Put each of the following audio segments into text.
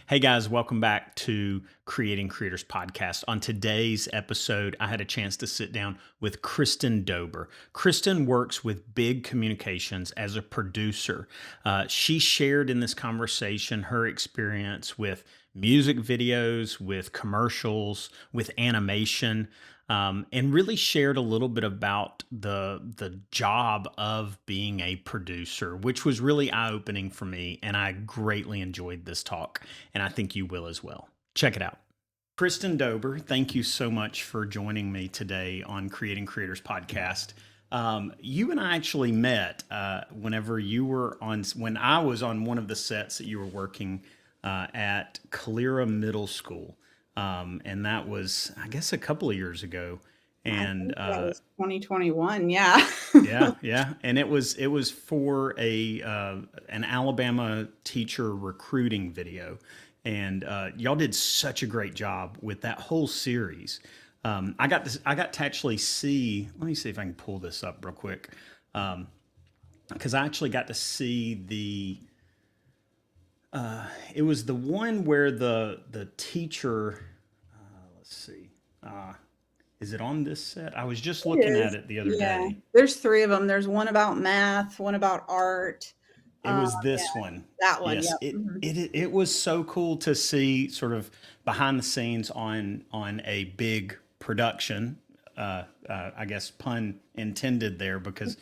Hey guys, welcome back to Creating Creators Podcast. On today's episode, I had a chance to sit down with Kristin Dober. Kristin works with big communications as a producer. She shared in this conversation her experience with music videos, with commercials, with animation, and really shared a little bit about the job of being a producer, which was really eye opening for me, and I greatly enjoyed this talk, and I think you will as well. Check it out. Kristin Dober, thank you so much for joining me today on Creating Creators Podcast. You and I actually met when I was on one of the sets that you were working at Calera Middle School. And that was, I guess, a couple of years ago. I And think that was 2021. Yeah. yeah, and it was for an Alabama teacher recruiting video, and y'all did such a great job with that whole series. I got to actually see. Let me see if I can pull this up real quick, because I actually got to see the. It was the one where the teacher. Let's see. Is it on this set? I was just looking at it the other Yeah. day. There's three of them. There's one about math, one about art. It was Yeah, this one. that one. Yes, Yep. Mhm. it was so cool to see sort of behind the scenes on a big production. I guess pun intended there, because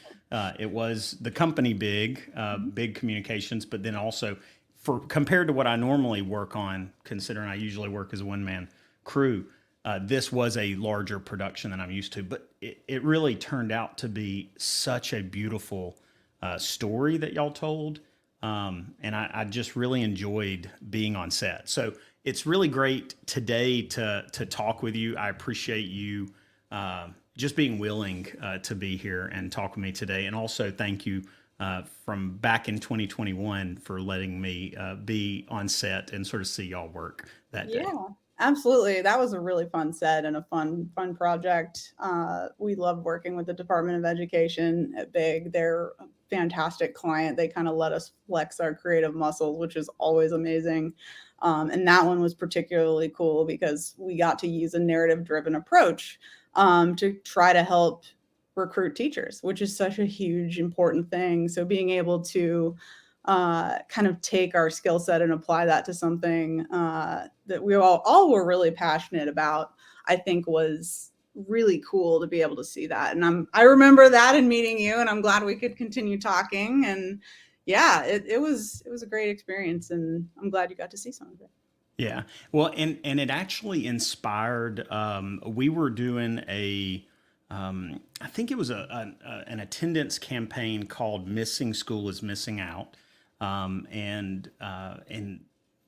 it was the company big, big communications, but then also for compared to what I normally work on, considering I usually work as a one man crew. This was a larger production than I'm used to, but it really turned out to be such a beautiful story that y'all told. And I just really enjoyed being on set. So it's really great today to talk with you. I appreciate you just being willing to be here and talk with me today. And also thank you from back in 2021 for letting me be on set and sort of see y'all work that day. Yeah, absolutely. That was a really fun set and a fun project. We love working with the Department of Education at Big. They're a fantastic client. They kind of let us flex our creative muscles, which is always amazing. And that one was particularly cool because we got to use a narrative-driven approach to try to help recruit teachers, which is such a huge, important thing. So being able to kind of take our skill set and apply that to something that we all were really passionate about, I think was really cool to be able to see that. And I remember that in meeting you, and I'm glad we could continue talking. And yeah, it was a great experience, and I'm glad you got to see some of it. Yeah. Well, and it actually inspired. We were doing I think it was an attendance campaign called "Missing School is Missing Out," and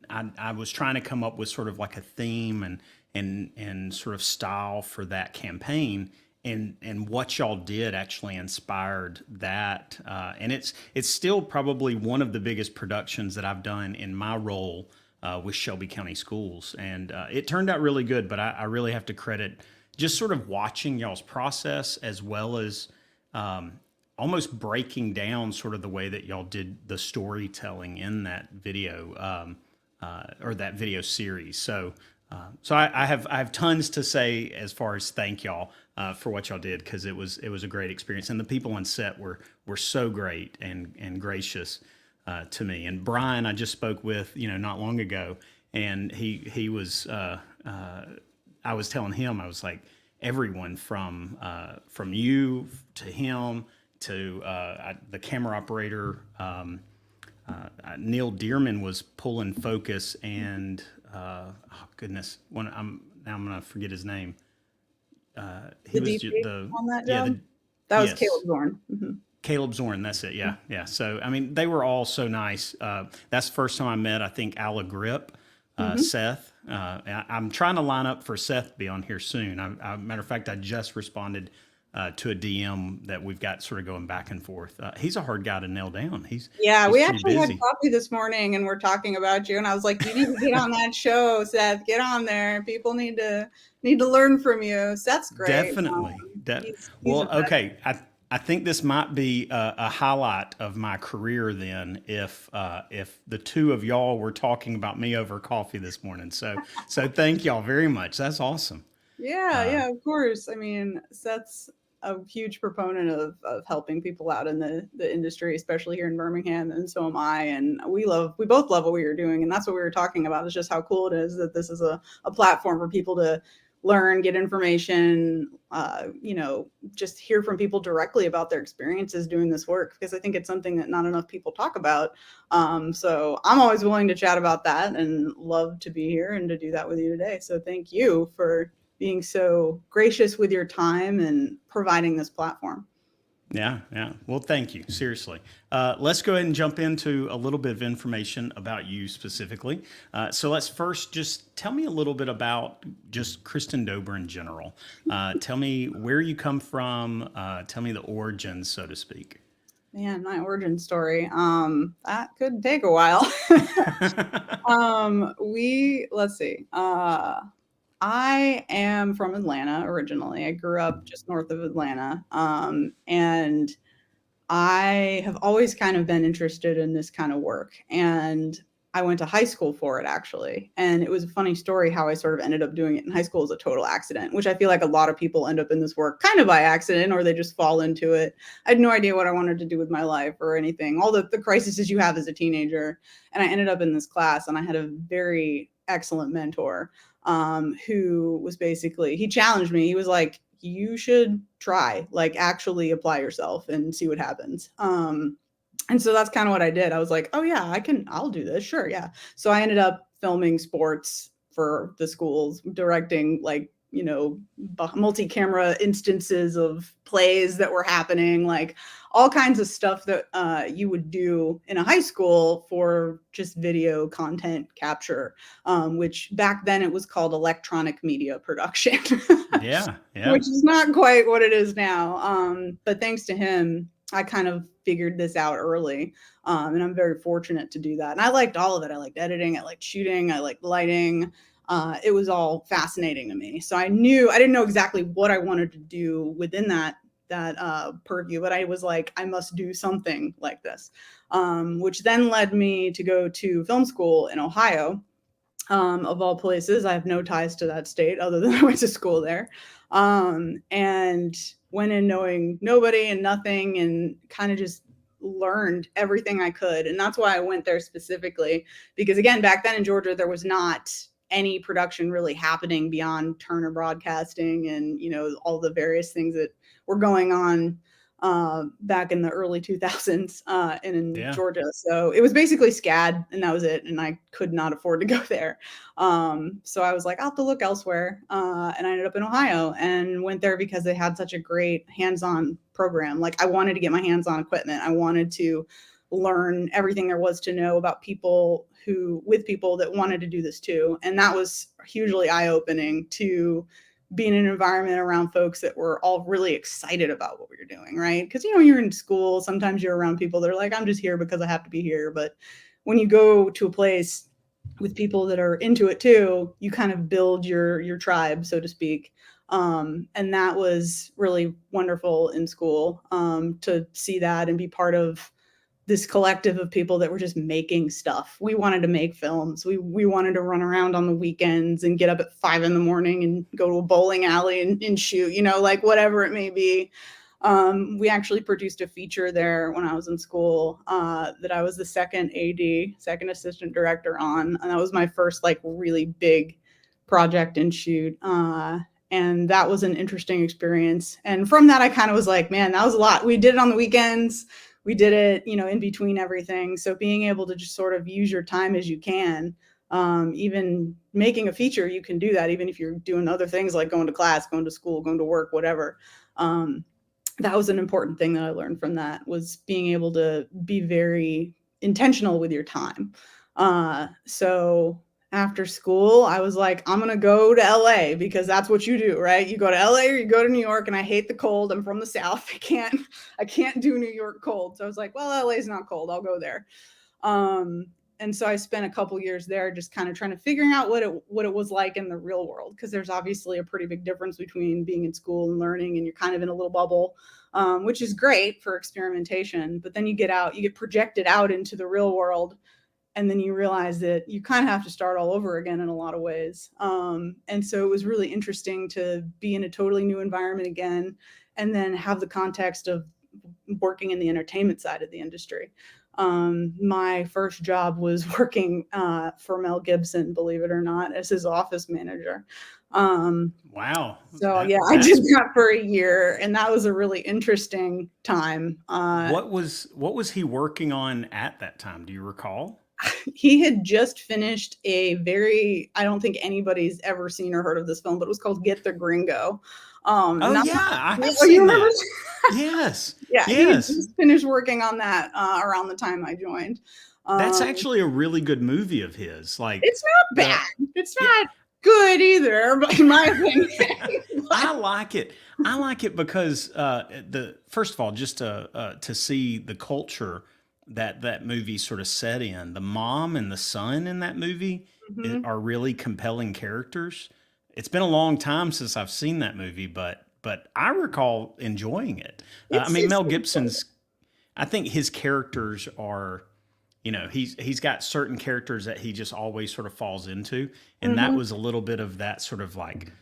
I was trying to come up with sort of like a theme and sort of style for that campaign. And what y'all did actually inspired that, and it's still probably one of the biggest productions that I've done in my role with Shelby County Schools, and it turned out really good. But I really have to credit just sort of watching y'all's process, as well as almost breaking down sort of the way that y'all did the storytelling in that video, or that video series. So I have tons to say as far as thank y'all for what y'all did, because it was a great experience, and the people on set were so great and gracious to me. And Brian, I just spoke with not long ago, and he was I was telling him, I was like, everyone from you to him to the camera operator. Neil Dearman was pulling focus, and oh goodness, I'm gonna forget his name. He The was DP the on that yeah job, the that was yes Caleb Zorn. Mhm. Caleb Zorn. That's it. Yeah, yeah. So I mean, they were all so nice. That's the first time I met, I think, Ala Grip, Mhm. Seth. I'm trying to line up for Seth to be on here soon. Matter of fact, I just responded to a DM that we've got sort of going back and forth. He's a hard guy to nail down. Yeah, He's we pretty actually had busy. coffee this morning and we're talking about you. And I was like, you need to get on that show, Seth. Get on there. People need to learn from you. Seth's great. Definitely. He's Well, a okay. I think this might be a highlight of my career then, if the two of y'all were talking about me over coffee this morning. So thank y'all very much. That's awesome. Yeah, Uh, yeah, of course. I mean, Seth's a huge proponent of helping people out in the industry, especially here in Birmingham, and so am I. And we both love what we were doing, and that's what we were talking about. Is just how cool it is that this is a platform for people to learn, get information, just hear from people directly about their experiences doing this work, because I think it's something that not enough people talk about. So I'm always willing to chat about that and love to be here and to do that with you today. So thank you for being so gracious with your time and providing this platform. Yeah, yeah. Well, thank you. Seriously. Let's go ahead and jump into a little bit of information about you specifically. So let's first just tell me a little bit about just Kristin Dober in general. Tell me where you come from. Tell me the origins, so to speak. Man, my origin story. That could take a while. Let's see. I am from Atlanta originally. I grew up just north of Atlanta. And I have always kind of been interested in this kind of work. And I went to high school for it actually. And it was a funny story how I sort of ended up doing it in high school as a total accident, which I feel like a lot of people end up in this work kind of by accident or they just fall into it. I had no idea what I wanted to do with my life or anything, all the crises you have as a teenager. And I ended up in this class and I had a very excellent mentor who was basically, he challenged me. He was like, you should try, like actually apply yourself and see what happens. And so that's kind of what I did. I was like, oh yeah, I'll do this. Sure. Yeah. So I ended up filming sports for the schools, directing like, multi-camera instances of plays that were happening, like all kinds of stuff that you would do in a high school for just video content capture, which back then it was called electronic media production, Yeah, which yeah. is not quite what it is now. But thanks to him, I kind of figured this out early. And I'm very fortunate to do that. And I liked all of it. I liked editing, I liked shooting, I liked lighting. It was all fascinating to me. So I didn't know exactly what I wanted to do within that purview, but I was like, I must do something like this, which then led me to go to film school in Ohio. Of all places, I have no ties to that state other than I went to school there, and went in knowing nobody and nothing, and kind of just learned everything I could. And that's why I went there specifically, because again, back then in Georgia, there was not any production really happening beyond Turner Broadcasting and all the various things that were going on back in the early 2000s in Yeah. Georgia. So it was basically SCAD and that was it. And I could not afford to go there. So I was like, I'll have to look elsewhere. And I ended up in Ohio and went there because they had such a great hands-on program. Like I wanted to get my hands on equipment. I wanted to learn everything there was to know about people that wanted to do this too. And that was hugely eye-opening to be in an environment around folks that were all really excited about what we were doing, right? Because you're in school, sometimes you're around people that are like, I'm just here because I have to be here. But when you go to a place with people that are into it too, you kind of build your tribe, so to speak. And that was really wonderful in school, to see that and be part of this collective of people that were just making stuff. We wanted to make films. We wanted to run around on the weekends and get up at 5 a.m. and go to a bowling alley and shoot, like whatever it may be. We actually produced a feature there when I was in school, that I was the second assistant director on. And that was my first like really big project and shoot. And that was an interesting experience. And from that, I kind of was like, man, that was a lot. We did it on the weekends. We did it, in between everything. So being able to just sort of use your time as you can, even making a feature, you can do that, even if you're doing other things like going to class, going to school, going to work, whatever. That was an important thing that I learned from that, was being able to be very intentional with your time. So after school, I was like, I'm going to go to LA because that's what you do, right? You go to LA or you go to New York, and I hate the cold. I'm from the South. I can't do New York cold. So I was like, well, LA is not cold. I'll go there. And so I spent a couple years there just kind of trying to figuring out what it was like in the real world. Cause there's obviously a pretty big difference between being in school and learning, and you're kind of in a little bubble. which is great for experimentation. But then you get projected out into the real world, and then you realize that you kind of have to start all over again in a lot of ways. And so it was really interesting to be in a totally new environment again, and then have the context of working in the entertainment side of the industry. My first job was working for Mel Gibson, believe it or not, as his office manager. Wow. So yeah, I did that for a year, and that was a really interesting time. What was he working on at that time? Do you recall? He had just finished I don't think anybody's ever seen or heard of this film, but it was called Get the Gringo. Oh yeah, I have Oh, you seen remember? that. Yes. Yeah, he had Yes. just finished working on that around the time I joined. That's actually a really good movie of his. Like, It's not bad. It's not good either, but in my opinion. I like it. I like it because first of all, just to see the culture that movie sort of set in. The mom and the son in that movie are really compelling characters. It's been a long time since I've seen that movie, but I recall enjoying it. I mean, Mel Gibson's. I think his characters are, he's got certain characters that he just always sort of falls into, and that was a little bit of that sort of like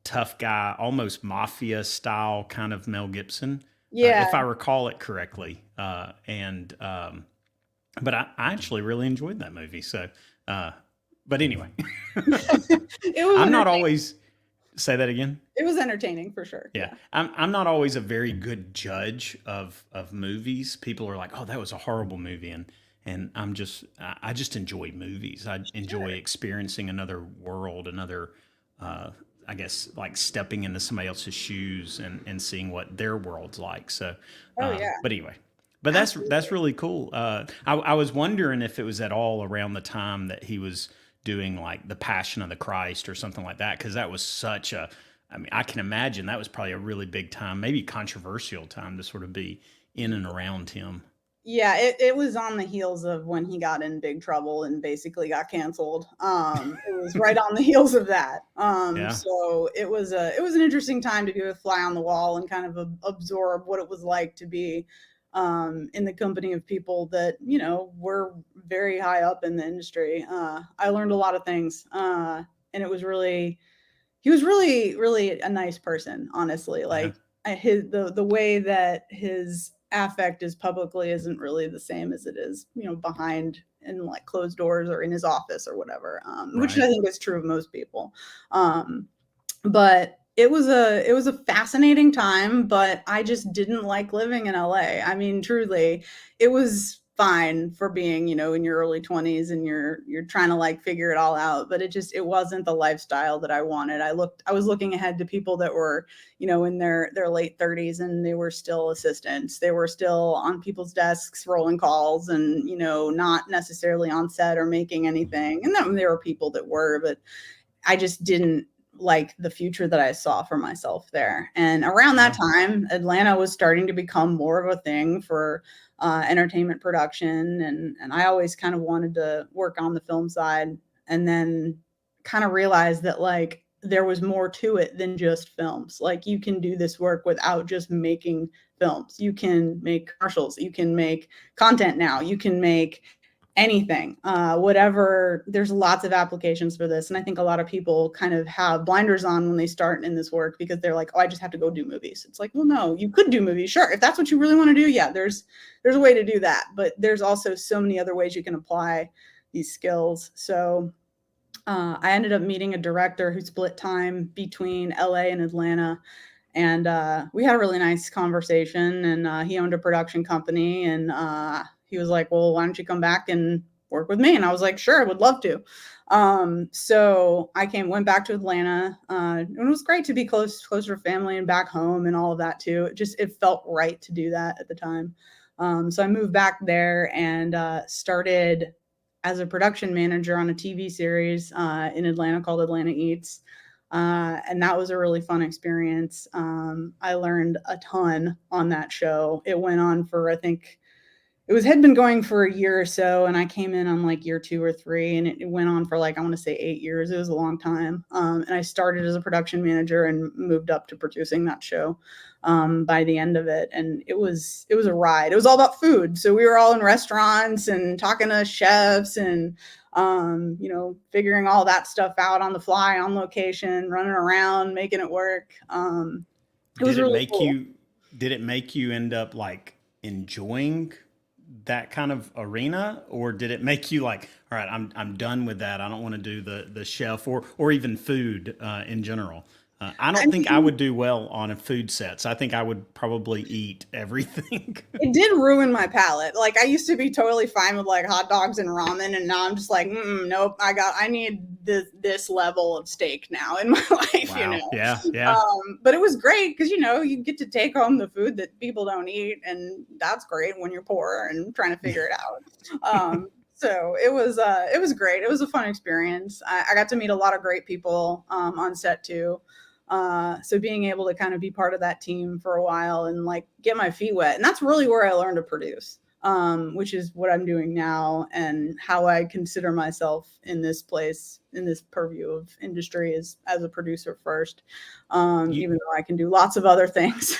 tough guy, almost mafia style kind of Mel Gibson, if I recall it correctly. But I actually really enjoyed that movie. So, but anyway, I'm not always. Say that again. It was entertaining for sure. Yeah. I'm not always a very good judge of movies. People are like, "Oh, that was a horrible movie," and I just enjoy movies. I enjoy experiencing another world, another I guess like stepping into somebody else's shoes and seeing what their world's like. So, but anyway. But that's really cool. I was wondering if it was at all around the time that he was doing like the Passion of the Christ or something like that, because that was such a, I mean, I can imagine that was probably a really big time, maybe controversial time to sort of be in and around him. Yeah, it was on the heels of when he got in big trouble and basically got canceled. It was right on the heels of that. So it was an interesting time to be a fly on the wall and kind of absorb what it was like to be in the company of people that, were very high up in the industry. I learned a lot of things. And he was really, really a nice person, honestly. Like the way that his affect is publicly isn't really the same as it is, behind in like closed doors or in his office or whatever, which I think is true of most people. But it was a fascinating time, but I just didn't like living in LA. I mean, truly, it was fine for being, in your early 20s and you're trying to like figure it all out, but it wasn't the lifestyle that I wanted. I was looking ahead to people that were, in their late 30s, and they were still assistants. They were still on people's desks rolling calls and, not necessarily on set or making anything. And then there were people that were, but I just didn't like the future that I saw for myself there. And around that time, Atlanta was starting to become more of a thing for entertainment production. And I always kind of wanted to work on the film side, and then kind of realized that like there was more to it than just films. Like you can do this work without just making films. You can make commercials, you can make content now, you can make anything, whatever. There's lots of applications for this. And I think a lot of people kind of have blinders on when they start in this work because they're like, oh, I just have to go do movies. It's like, well, no, you could do movies. Sure. If that's what you really want to do. Yeah, there's a way to do that. But there's also so many other ways you can apply these skills. So I ended up meeting a director who split time between LA and Atlanta. And we had a really nice conversation, and he owned a production company, and he was like, well, why don't you come back and work with me? And I was like, sure, I would love to. So I went back to Atlanta, and it was great to be closer to family and back home and all of that too. It felt right to do that at the time. So I moved back there and started as a production manager on a TV series in Atlanta called Atlanta Eats. And that was a really fun experience. I learned a ton on that show. It went on for, I think, had been going for a year or so, and I came in on like year 2 or 3, and it went on for like, I want to say 8 years. It was a long time. And I started as a production manager and moved up to producing that show by the end of it. And it was a ride. It was all about food. So we were all in restaurants and talking to chefs and figuring all that stuff out on the fly, on location, running around, making it work. It was Did it really make cool. you did it make you end up like enjoying that kind of arena, or did it make you like, all right, I'm done with that. I don't want to do the chef or even food in general. I I don't think I mean, would do well on a food sets. I think I would probably eat everything. it did ruin my palate. Like, I used to be totally fine with like hot dogs and ramen, and now I'm just like, nope. I need this level of steak now in my life, Wow. Yeah. Yeah. But it was great because you get to take home the food that people don't eat, and that's great when you're poor and trying to figure it out. So it was great. It was a fun experience. I got to meet a lot of great people on set too. So being able to kind of be part of that team for a while and like get my feet wet, and that's really where I learned to produce, which is what I'm doing now and how I consider myself in this place, in this purview of industry, is as a producer first, You even though I can do lots of other things.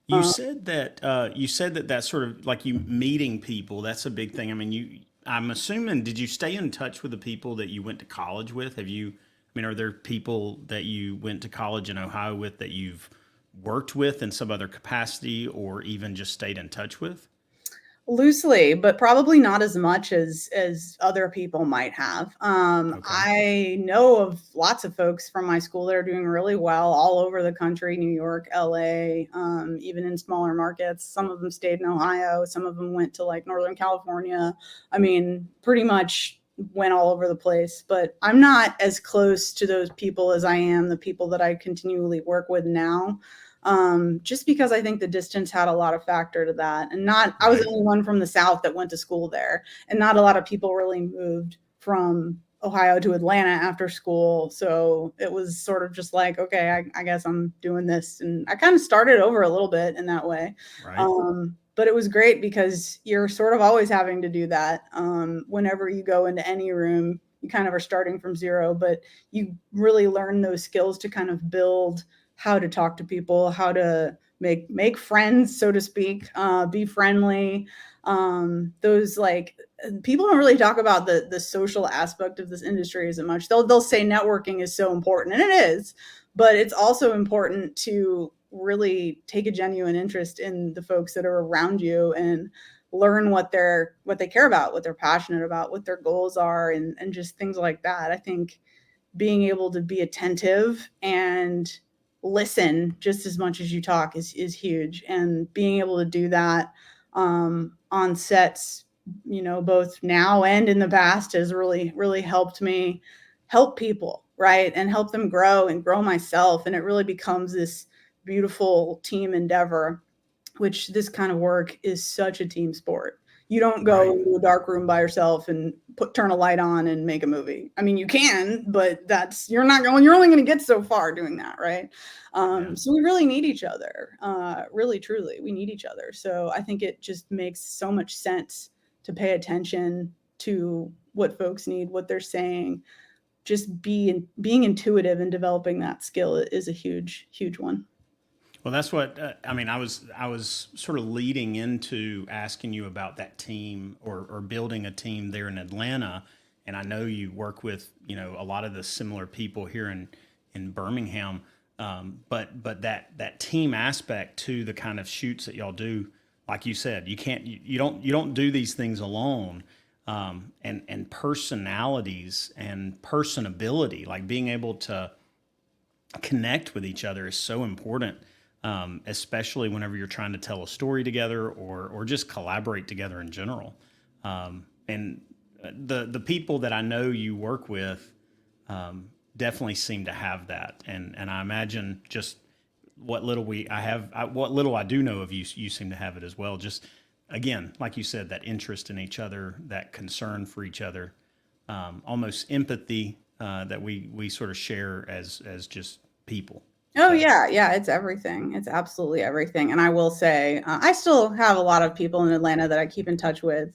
You said that that's sort of like you meeting people. That's a big thing. I mean, I'm assuming, did you stay in touch with the people that you went to college with? I mean, are there people that you went to college in Ohio with that you've worked with in some other capacity or even just stayed in touch with? Loosely, but probably not as much as other people might have. Okay. I know of lots of folks from my school that are doing really well all over the country, New York, LA, even in smaller markets. Some of them stayed in Ohio, some of them went to like Northern California. I mean, pretty much went all over the place, but I'm not as close to those people as I am the people that I continually work with now, just because I think the distance had a lot of factor to that. And not, I was the Right. only one from the South that went to school there, and not a lot of people really moved from Ohio to Atlanta after school. So it was sort of just like, okay, I guess I'm doing this. And I kind of started over a little bit in that way. Right. But it was great because you're sort of always having to do that. Whenever you go into any room, you kind of are starting from zero, but you really learn those skills to kind of build how to talk to people, how to make friends, so to speak, be friendly. Those like people don't really talk about the social aspect of this industry as much. They'll say networking is so important, and it is, but it's also important to really take a genuine interest in the folks that are around you and learn what they care about, what they're passionate about, what their goals are, and just things like that. I think being able to be attentive and listen just as much as you talk is huge. And being able to do that on sets, both now and in the past, has really helped me help people, right, and help them grow and grow myself. And it really becomes this beautiful team endeavor, which this kind of work is such a team sport. You don't go Right. into a dark room by yourself and turn a light on and make a movie. I mean, you can, but you're not going. You're only going to get so far doing that, right? Yeah. So we really need each other. Really, truly, we need each other. So I think it just makes so much sense to pay attention to what folks need, what they're saying. Just being intuitive and developing that skill is a huge, huge one. Well, that's what I mean. I was sort of leading into asking you about that team or building a team there in Atlanta, and I know you work with a lot of the similar people here in Birmingham, but that team aspect to the kind of shoots that y'all do, like you said, you can't you don't do these things alone, and personalities and personability, like being able to connect with each other is so important, especially whenever you're trying to tell a story together or just collaborate together in general. And the people that I know you work with definitely seem to have that, and I imagine just what little I do know of you, you seem to have it as well. Just again, like you said, that interest in each other, that concern for each other, almost empathy that we sort of share as just people. Oh So yeah, yeah, it's everything. It's absolutely everything. And I will say, I still have a lot of people in Atlanta that I keep in touch with.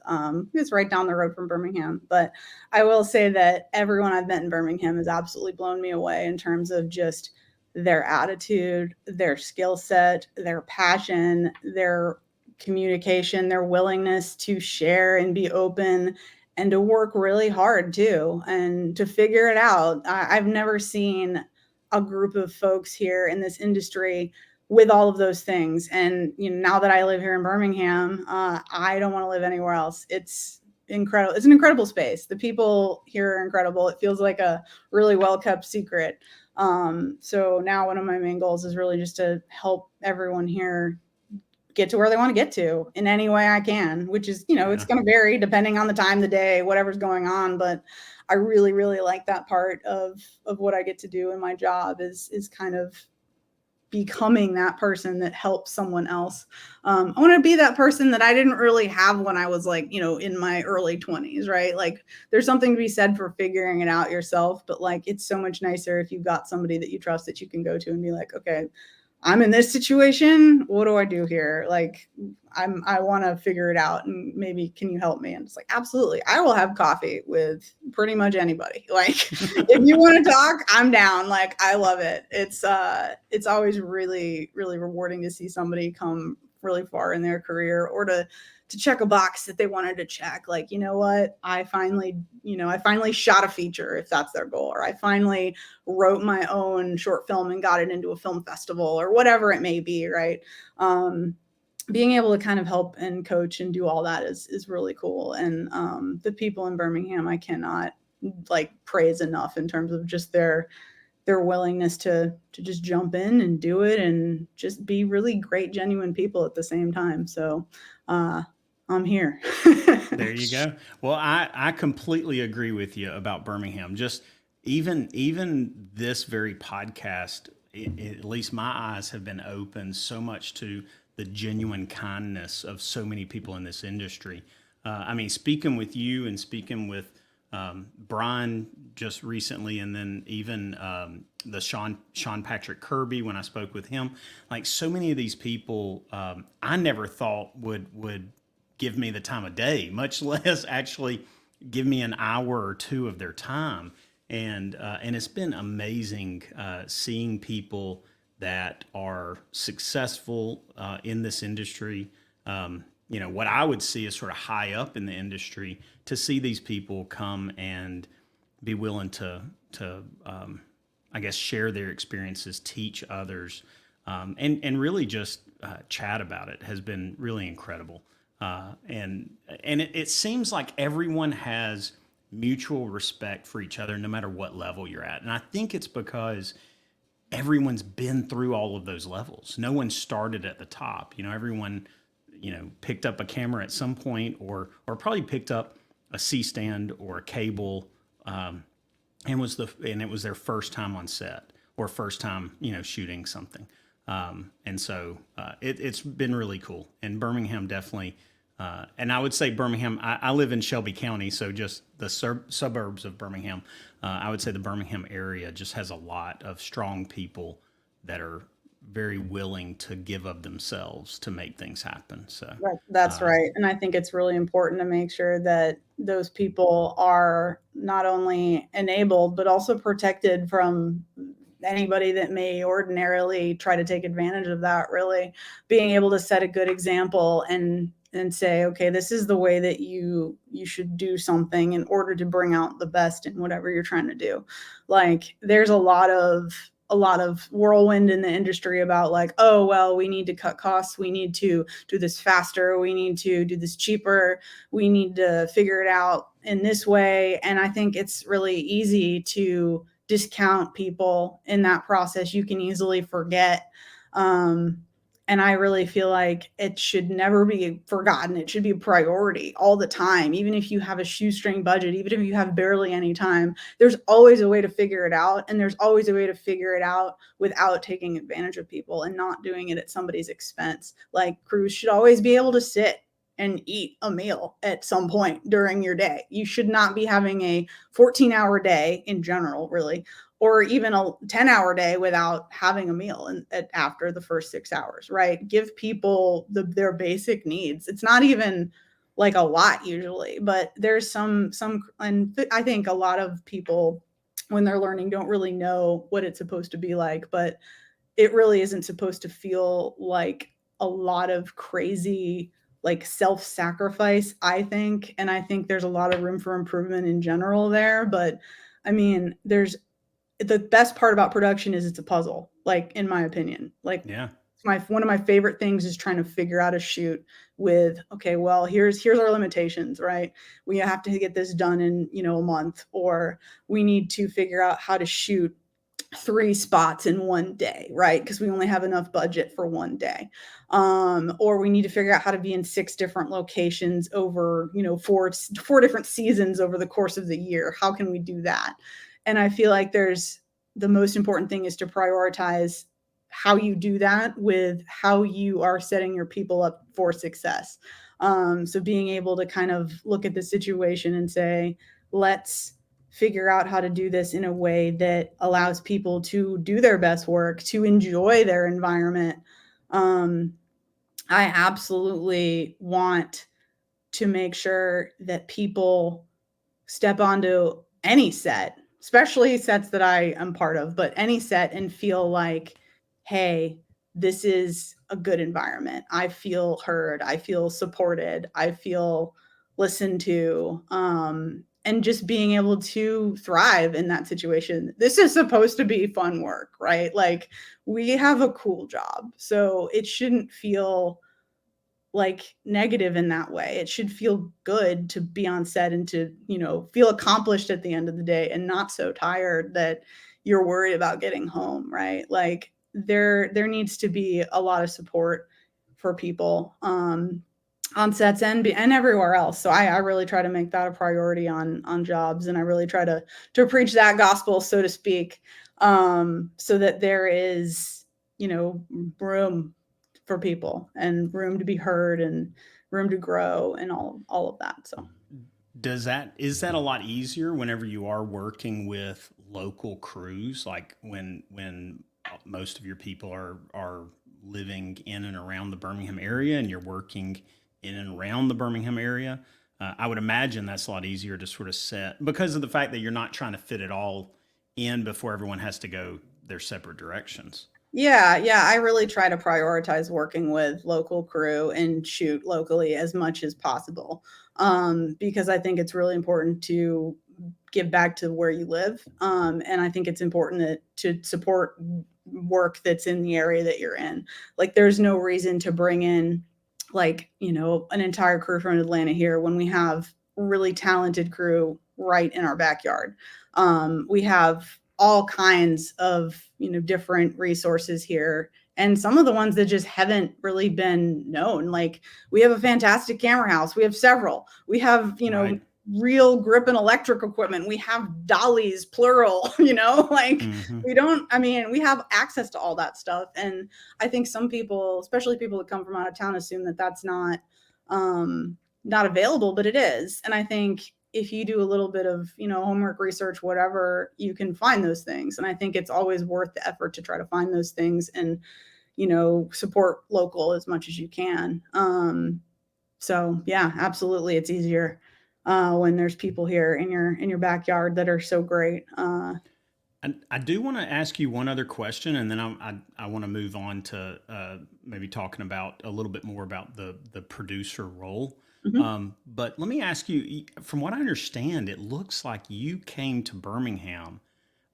It's right down the road from Birmingham, but I will say that everyone I've met in Birmingham has absolutely blown me away in terms of just their attitude, their skill set, their passion, their communication, their willingness to share and be open and to work really hard too and to figure it out. I've never seen a group of folks here in this industry with all of those things. And now that I live here in Birmingham, I don't want to live anywhere else. It's incredible. It's an incredible space. The people here are incredible. It feels like a really well kept secret. So now one of my main goals is really just to help everyone here get to where they want to get to in any way I can, which is, it's yeah. going to vary depending on the time of the day, whatever's going on. But I really, really like that part of what I get to do in my job is kind of becoming that person that helps someone else. I want to be that person that I didn't really have when I was like, in my early 20s, right? Like there's something to be said for figuring it out yourself, but like it's so much nicer if you've got somebody that you trust that you can go to and be like, okay, I'm in this situation. What do I do here? Like, I want to figure it out, and maybe can you help me? And it's like, absolutely, I will have coffee with pretty much anybody. Like, if you want to talk, I'm down. Like, I love it. It's always really, really rewarding to see somebody come really far in their career or to check a box that they wanted to check. Like, you know what? I finally shot a feature if that's their goal, or I finally wrote my own short film and got it into a film festival or whatever it may be, right? Being able to kind of help and coach and do all that is really cool. And the people in Birmingham, I cannot like praise enough in terms of just their willingness to just jump in and do it and just be really great, genuine people at the same time. So I'm here. there you go. Well, I completely agree with you about Birmingham. Just even this very podcast, at least my eyes have been opened so much to the genuine kindness of so many people in this industry. I mean, speaking with you and speaking with Brian just recently, and then even the Sean Patrick Kirby when I spoke with him, like so many of these people, I never thought would give me the time of day, much less actually give me an hour or two of their time. And it's been amazing seeing people that are successful in this industry. What I would see is sort of high up in the industry to see these people come and be willing to I guess share their experiences, teach others, and really just chat about it has been really incredible. And it seems like everyone has mutual respect for each other, no matter what level you're at. And I think it's because everyone's been through all of those levels. No one started at the top. Everyone, picked up a camera at some point, or probably picked up a C stand or a cable, and it was their first time on set or first time, shooting something. It's been really cool. And Birmingham definitely, and I would say Birmingham, I live in Shelby County, so just the suburbs of Birmingham. I would say the Birmingham area just has a lot of strong people that are very willing to give of themselves to make things happen. So, That's right. And I think it's really important to make sure that those people are not only enabled, but also protected from anybody that may ordinarily try to take advantage of that. Really being able to set a good example and say, okay, this is the way that you should do something in order to bring out the best in whatever you're trying to do. Like there's a lot of whirlwind in the industry about like, oh, well, we need to cut costs. We need to do this faster. We need to do this cheaper. We need to figure it out in this way. And I think it's really easy to discount people in that process. You can easily forget. And I really feel like it should never be forgotten. It should be a priority all the time. Even if you have a shoestring budget, even if you have barely any time, there's always a way to figure it out. And there's always a way to figure it out without taking advantage of people and not doing it at somebody's expense. Like crews should always be able to sit and eat a meal at some point during your day. You should not be having a 14-hour day in general, really, or even a 10-hour day without having a meal after the first 6 hours, right? Give people their basic needs. It's not even like a lot usually, but there's some, and I think a lot of people when they're learning don't really know what it's supposed to be like, but it really isn't supposed to feel like a lot of crazy like self-sacrifice, I think. And I think there's a lot of room for improvement in general there. But I mean, there's the best part about production is it's a puzzle, like in my opinion. Like Yeah. one of my favorite things is trying to figure out a shoot with, okay, well, here's our limitations, right? We have to get this done in, a month, or we need to figure out how to shoot 3 spots in one day, right? Because we only have enough budget for one day. Or we need to figure out how to be in 6 different locations over, 4 different seasons over the course of the year. How can we do that? And I feel like the most important thing is to prioritize how you do that with how you are setting your people up for success. So being able to kind of look at the situation and say, let's figure out how to do this in a way that allows people to do their best work, to enjoy their environment. I absolutely want to make sure that people step onto any set, especially sets that I am part of, but any set, and feel like, hey, this is a good environment. I feel heard. I feel supported. I feel listened to. And just being able to thrive in that situation. This is supposed to be fun work, right? Like, we have a cool job. So it shouldn't feel like negative in that way. It should feel good to be on set and to, feel accomplished at the end of the day and not so tired that you're worried about getting home, right? Like there needs to be a lot of support for people on sets and everywhere else. So I really try to make that a priority on jobs, and I really try to preach that gospel, so to speak, so that there is, room for people and room to be heard and room to grow and all of that. So Is that a lot easier whenever you are working with local crews, like when most of your people are living in and around the Birmingham area and you're working in and around the Birmingham area? I would imagine that's a lot easier to sort of set because of the fact that you're not trying to fit it all in before everyone has to go their separate directions. yeah, I really try to prioritize working with local crew and shoot locally as much as possible, because I think it's really important to give back to where you live, and I think it's important to support work that's in the area that you're in. Like, there's no reason to bring in like, an entire crew from Atlanta here when we have really talented crew right in our backyard. We have all kinds of, different resources here. And some of the ones that just haven't really been known. Like, we have a fantastic camera house. We have several. We have, Right. real grip and electric equipment. We have dollies, plural, like Hmm. we have access to all that stuff. And I think some people, especially people that come from out of town, assume that that's not available, but it is. And I think if you do a little bit of, homework, research, whatever, you can find those things. And I think it's always worth the effort to try to find those things and, support local as much as you can. So yeah, absolutely. It's easier when there's people here in your backyard that are so great. I do want to ask you one other question, and then I want to move on to maybe talking about a little bit more about the producer role. Mhm. But let me ask you, from what I understand, it looks like you came to Birmingham.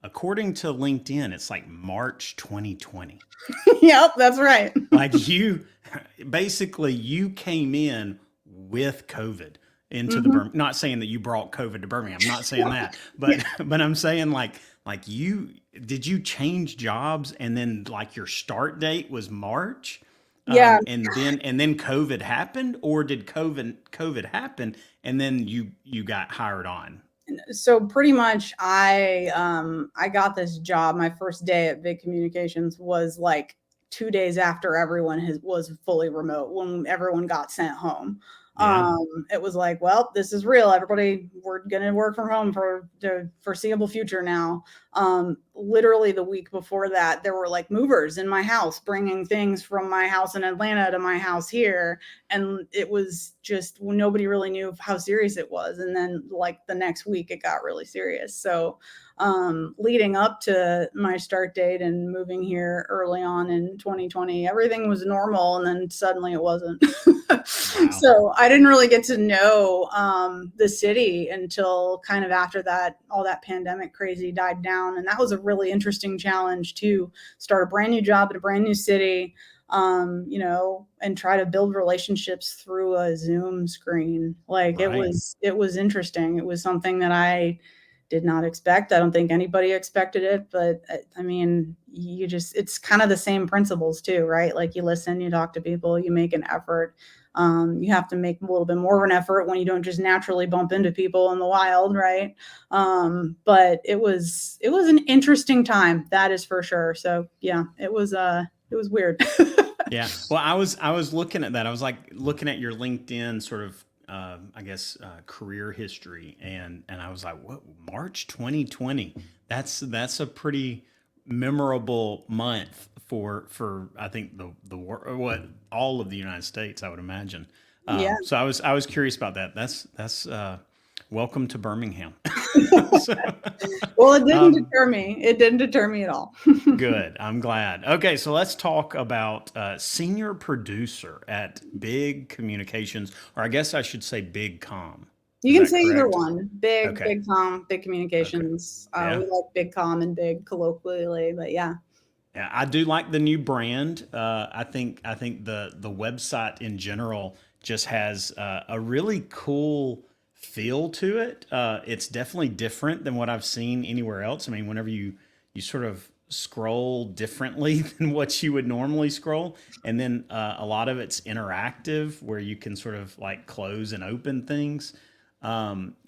According to LinkedIn, it's like March 2020. Yep, that's right. Like you, basically, you came in with COVID into the Mhm. Birmingham. Not saying that you brought COVID to Birmingham. I'm not saying that, but Yeah. but I'm saying like you did you change jobs and then like your start date was March, Yeah. and then COVID happened, or did COVID happen and then you got hired on? So pretty much I got this job. My first day at Big Communications was like 2 days after everyone was fully remote, when everyone got sent home. Yeah. It was like, well, this is real. Everybody, we're going to work from home for the foreseeable future now. Literally the week before that, there were like movers in my house bringing things from my house in Atlanta to my house here. And it was just, nobody really knew how serious it was. And then like the next week, it got really serious. So leading up to my start date and moving here early on in 2020, everything was normal. And then suddenly it wasn't. Wow. So I didn't really get to know the city until kind of after that, all that pandemic crazy died down. And that was a really interesting challenge to start a brand new job in a brand new city, and try to build relationships through a Zoom screen. Like Right. it was interesting. It was something that I did not expect. I don't think anybody expected it, but I mean, it's kind of the same principles too, right? Like you listen, you talk to people, you make an effort. You have to make a little bit more of an effort when you don't just naturally bump into people in the wild, right? But it was an interesting time, that is for sure. So yeah, it was weird. Yeah. Well, I was looking at that. I was like looking at your LinkedIn sort of I guess career history, and I was like, what, March 2020? That's a pretty memorable month for I think what all of the United States, I would imagine. Yeah. So I was curious about that. That's welcome to Birmingham. So, Well, it didn't um, deter me. It didn't deter me at all. Good. I'm glad. Okay, so let's talk about senior producer at Big Communications, or I guess I should say Big Com. You Is can that say either correct? one. Big, Okay. big com, big Okay. communications. Yeah. We like big com and big colloquially, but yeah. Yeah. I do like the new brand. I think the website in general just has a really cool feel to it. It's definitely different than what I've seen anywhere else. I mean, whenever you sort of scroll differently than what you would normally scroll, and then a lot of it's interactive where you can sort of like close and open things.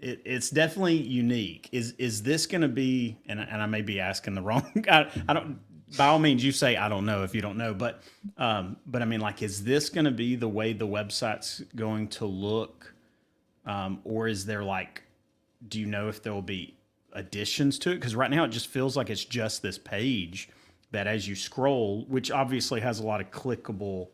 It's definitely unique. Is this going to be? And I may be asking the wrong. I don't. By all means, you say I don't know if you don't know, but I mean, like, is this going to be the way the website's going to look, or is there like, do you know if there will be additions to it? Because right now it just feels like it's just this page that as you scroll, which obviously has a lot of clickable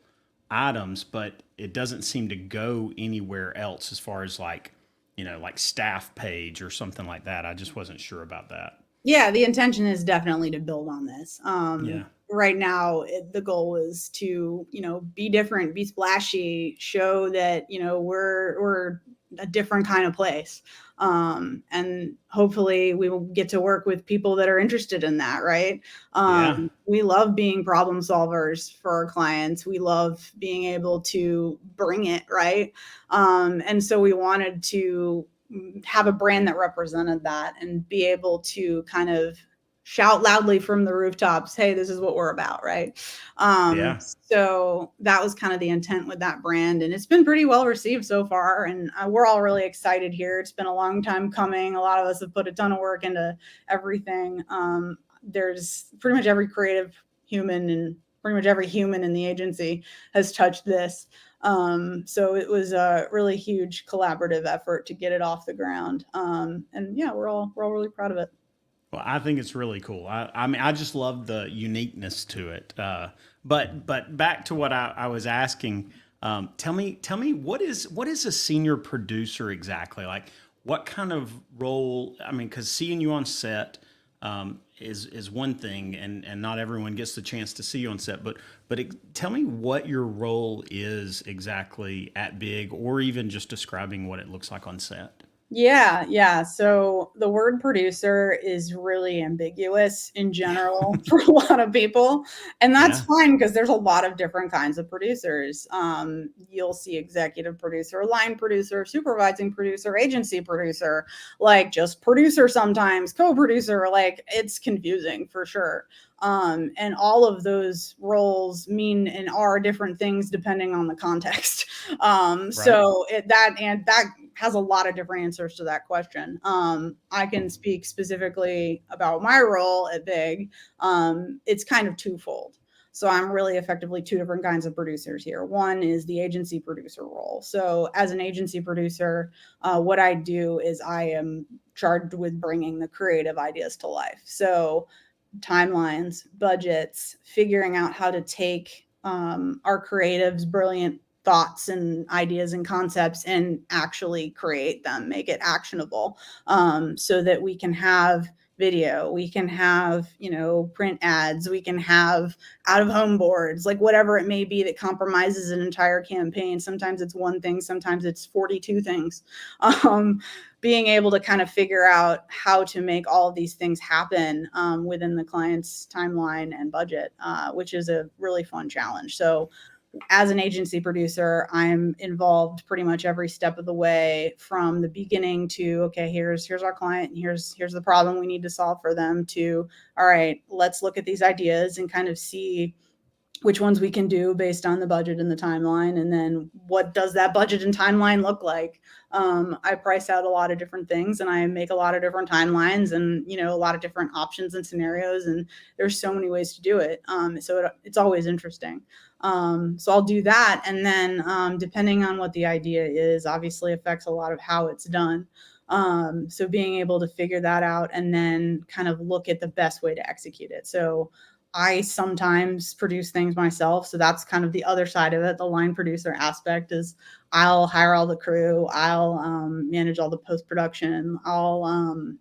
items, but it doesn't seem to go anywhere else as far as like, like staff page or something like that. I just wasn't sure about that. Yeah, the intention is definitely to build on this. Yeah. Right now, the goal is to, be different, be splashy, show that, we're a different kind of place. And hopefully we will get to work with people that are interested in that, right? Yeah. We love being problem solvers for our clients. We love being able to bring it, right? And so we wanted to have a brand that represented that and be able to kind of shout loudly from the rooftops, hey, this is what we're about, right? Yeah. So that was kind of the intent with that brand, and it's been pretty well received so far, and we're all really excited here. It's been a long time coming. A lot of us have put a ton of work into everything. There's pretty much every creative human and pretty much every human in the agency has touched this. So it was a really huge collaborative effort to get it off the ground. And yeah, we're all really proud of it. Well, I think it's really cool. I mean, I just love the uniqueness to it. But back to what I was asking. Tell me what is a senior producer exactly? Like, what kind of role? I mean, because seeing you on set is one thing, and not everyone gets the chance to see you on set. But tell me what your role is exactly at Big, or even just describing what it looks like on set. Yeah, yeah. So the word producer is really ambiguous in general for a lot of people. And that's Yeah. fine because there's a lot of different kinds of producers. You'll see executive producer, line producer, supervising producer, agency producer, like just producer sometimes, co producer. Like it's confusing for sure. And all of those roles mean and are different things depending on the context. Right. That has a lot of different answers to that question. I can speak specifically about my role at Big. It's kind of twofold. So I'm really effectively two different kinds of producers here. One is the agency producer role. So as an agency producer, what I do is I am charged with bringing the creative ideas to life. So timelines, budgets, figuring out how to take our creatives' brilliant thoughts and ideas and concepts and actually create them, make it actionable, so that we can have video, we can have, print ads, we can have out of home boards, like whatever it may be that compromises an entire campaign. Sometimes it's one thing, sometimes it's 42 things. Um, Being able to kind of figure out how to make all of these things happen within the client's timeline and budget, which is a really fun challenge. So as an agency producer, I'm involved pretty much every step of the way, from the beginning to, okay, here's our client, and here's the problem we need to solve for them, to, all right, let's look at these ideas and kind of see which ones we can do based on the budget and the timeline. And then what does that budget and timeline look like? I price out a lot of different things, and I make a lot of different timelines, and, a lot of different options and scenarios. And there's so many ways to do it. So it's always interesting. So I'll do that. And then depending on what the idea is, obviously affects a lot of how it's done. So being able to figure that out and then kind of look at the best way to execute it. So I sometimes produce things myself. So that's kind of the other side of it. The line producer aspect is I'll hire all the crew. I'll manage all the post-production. I'll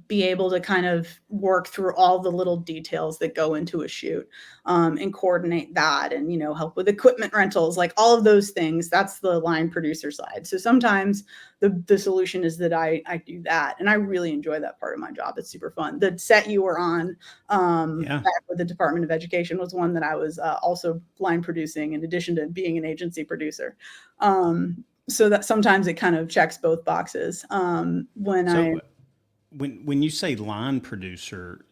be able to kind of work through all the little details that go into a shoot, and coordinate that, and, help with equipment rentals, like all of those things. That's the line producer side. So sometimes the solution is that I do that, and I really enjoy that part of my job. It's super fun. The set you were on Yeah. back with the Department of Education was one that I was also line producing in addition to being an agency producer. So that sometimes it kind of checks both boxes. So when you say line producer,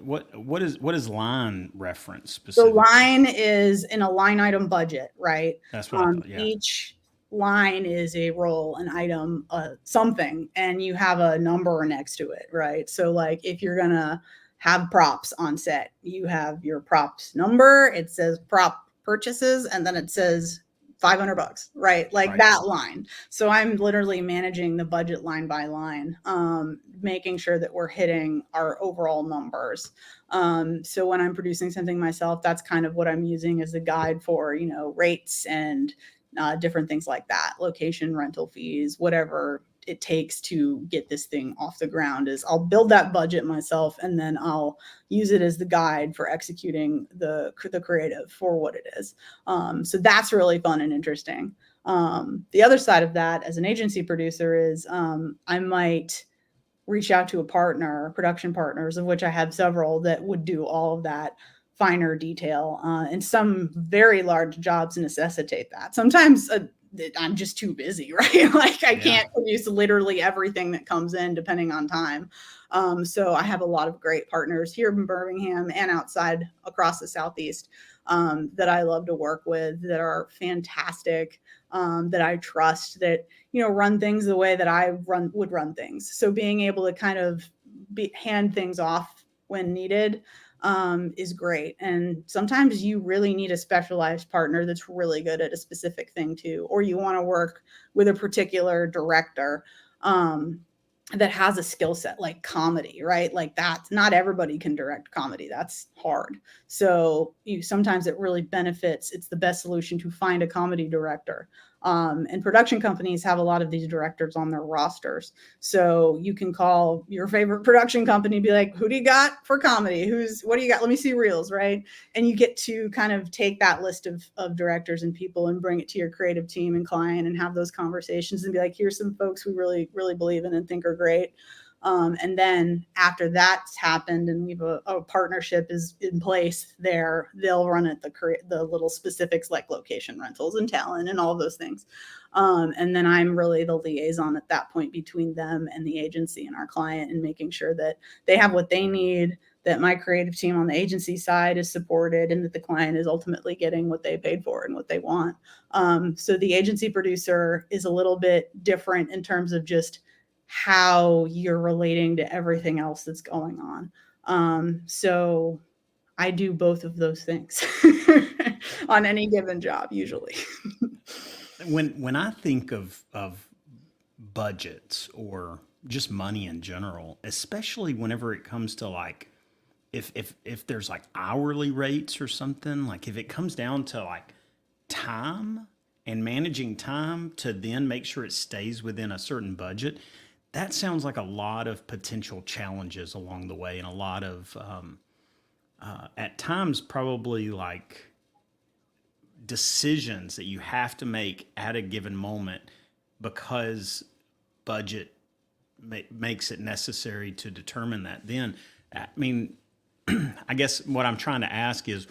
what is line reference The specifically? line is in a line item budget, right? That's what I thought. Yeah. Each line is a role, an item, something, and you have a number next to it, right? So, like, if you're gonna have props on set, you have your props number. It says prop purchases, and then it says $500, right? Like Right. that line. So I'm literally managing the budget line by line, making sure that we're hitting our overall numbers. So when I'm producing something myself, that's kind of what I'm using as a guide for, rates and different things like that, location, rental fees, whatever it takes to get this thing off the ground. Is I'll build that budget myself, and then I'll use it as the guide for executing the creative for what it is. So that's really fun and interesting. The other side of that as an agency producer is I might reach out to a partner, production partners, of which I have several, that would do all of that finer detail. And some very large jobs necessitate that. Sometimes I'm just too busy, right? Like I Yeah. can't produce literally everything that comes in depending on time. So I have a lot of great partners here in Birmingham and outside across the Southeast that I love to work with, that are fantastic, that I trust, that run things the way that I would run things. So being able to kind of hand things off when needed is great. And sometimes you really need a specialized partner that's really good at a specific thing too, or you want to work with a particular director that has a skill set like comedy, right? Like that's not everybody can direct comedy. That's hard. So sometimes it really benefits. It's the best solution to find a comedy director. And production companies have a lot of these directors on their rosters. So you can call your favorite production company, be like, who do you got for comedy? What do you got? Let me see reels, right? And you get to kind of take that list of directors and people and bring it to your creative team and client and have those conversations and be like, here's some folks we really, really believe in and think are great. And then after that's happened and we've a partnership is in place there, they'll run at the little specifics like location rentals and talent and all of those things. And then I'm really the liaison at that point between them and the agency and our client, and making sure that they have what they need, that my creative team on the agency side is supported, and that the client is ultimately getting what they paid for and what they want. So the agency producer is a little bit different in terms of just how you're relating to everything else that's going on. So I do both of those things on any given job usually. When I think of budgets or just money in general, especially whenever it comes to like if there's like hourly rates or something, like if it comes down to like time and managing time to then make sure it stays within a certain budget, that sounds like a lot of potential challenges along the way and a lot of at times probably like decisions that you have to make at a given moment because budget makes it necessary to determine that. Then, I mean, I guess what I'm trying to ask is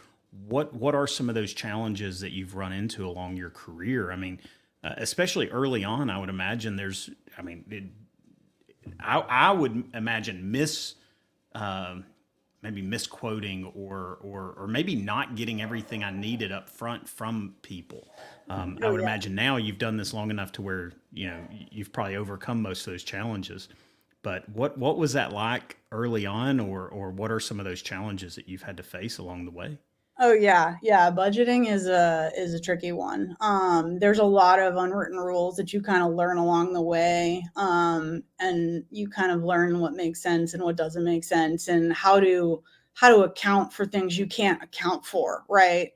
what are some of those challenges that you've run into along your career? I mean, especially early on, I would imagine there's, I mean, I would imagine maybe misquoting or maybe not getting everything I needed up front from people. I Oh would yeah. imagine now you've done this long enough to where you've probably overcome most of those challenges. But what was that like early on, or what are some of those challenges that you've had to face along the way? Oh yeah, yeah. Budgeting is a tricky one. There's a lot of unwritten rules that you kind of learn along the way, and you kind of learn what makes sense and what doesn't make sense, and how to account for things you can't account for. Right?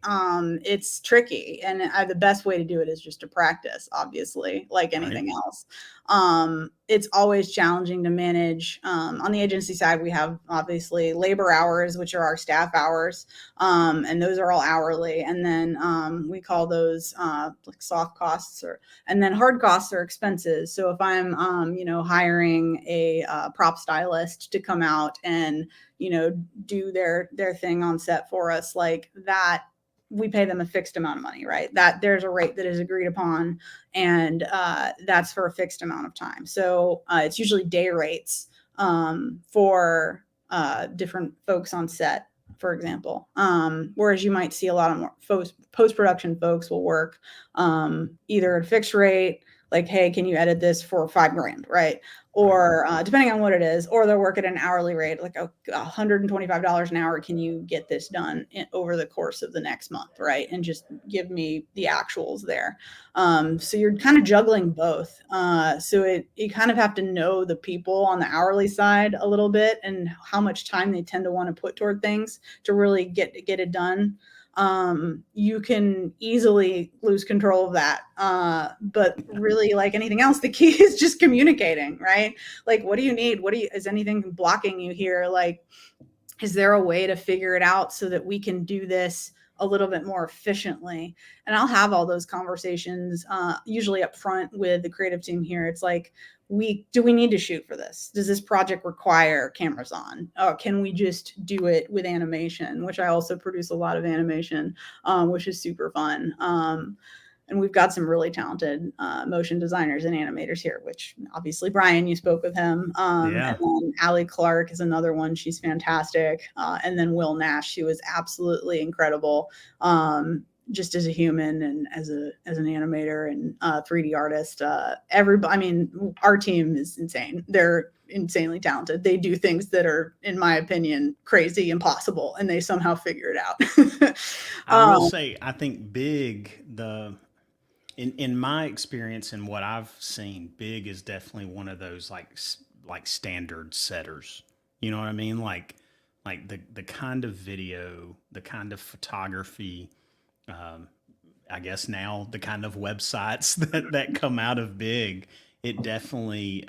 It's tricky, and the best way to do it is just to practice. Obviously, like Right. anything else. It's always challenging to manage. On the agency side, we have obviously labor hours, which are our staff hours, and those are all hourly. And then we call those like soft costs, or and then hard costs are expenses. So if I'm hiring a prop stylist to come out and do their thing on set for us, like that, we pay them a fixed amount of money, right? That there's a rate that is agreed upon, and that's for a fixed amount of time. So it's usually day rates for different folks on set, for example. Whereas you might see a lot of more post production folks will work either at a fixed rate, like, hey, can you edit this for $5,000, right? Right. Or depending on what it is, or they'll work at an hourly rate, like $125 an hour. Can you get this done over the course of the next month, right? And just give me the actuals there. So you're kind of juggling both. So you kind of have to know the people on the hourly side a little bit and how much time they tend to want to put toward things to really get it done. You can easily lose control of that. But really, like anything else, the key is just communicating, right? Like, what do you need? Is anything blocking you here? Like, is there a way to figure it out so that we can do this a little bit more efficiently? And I'll have all those conversations usually up front with the creative team here. It's like, do we need to shoot for this? Does this project require cameras on? Or can we just do it with animation, which I also produce a lot of animation, which is super fun. And we've got some really talented motion designers and animators here, which obviously Brian, you spoke with him. And Yeah. then Allie Clark is another one. She's fantastic. And then Will Nash, she was absolutely incredible. Just as a human and as an animator and 3D artist. Everybody, I mean, our team is insane. They're insanely talented. They do things that are, in my opinion, crazy, impossible, and they somehow figure it out. I will say, I think in my experience and what I've seen, Big is definitely one of those like standard setters. You know what I mean? Like the kind of video, the kind of photography, um, I guess now the kind of websites that come out of Big, it definitely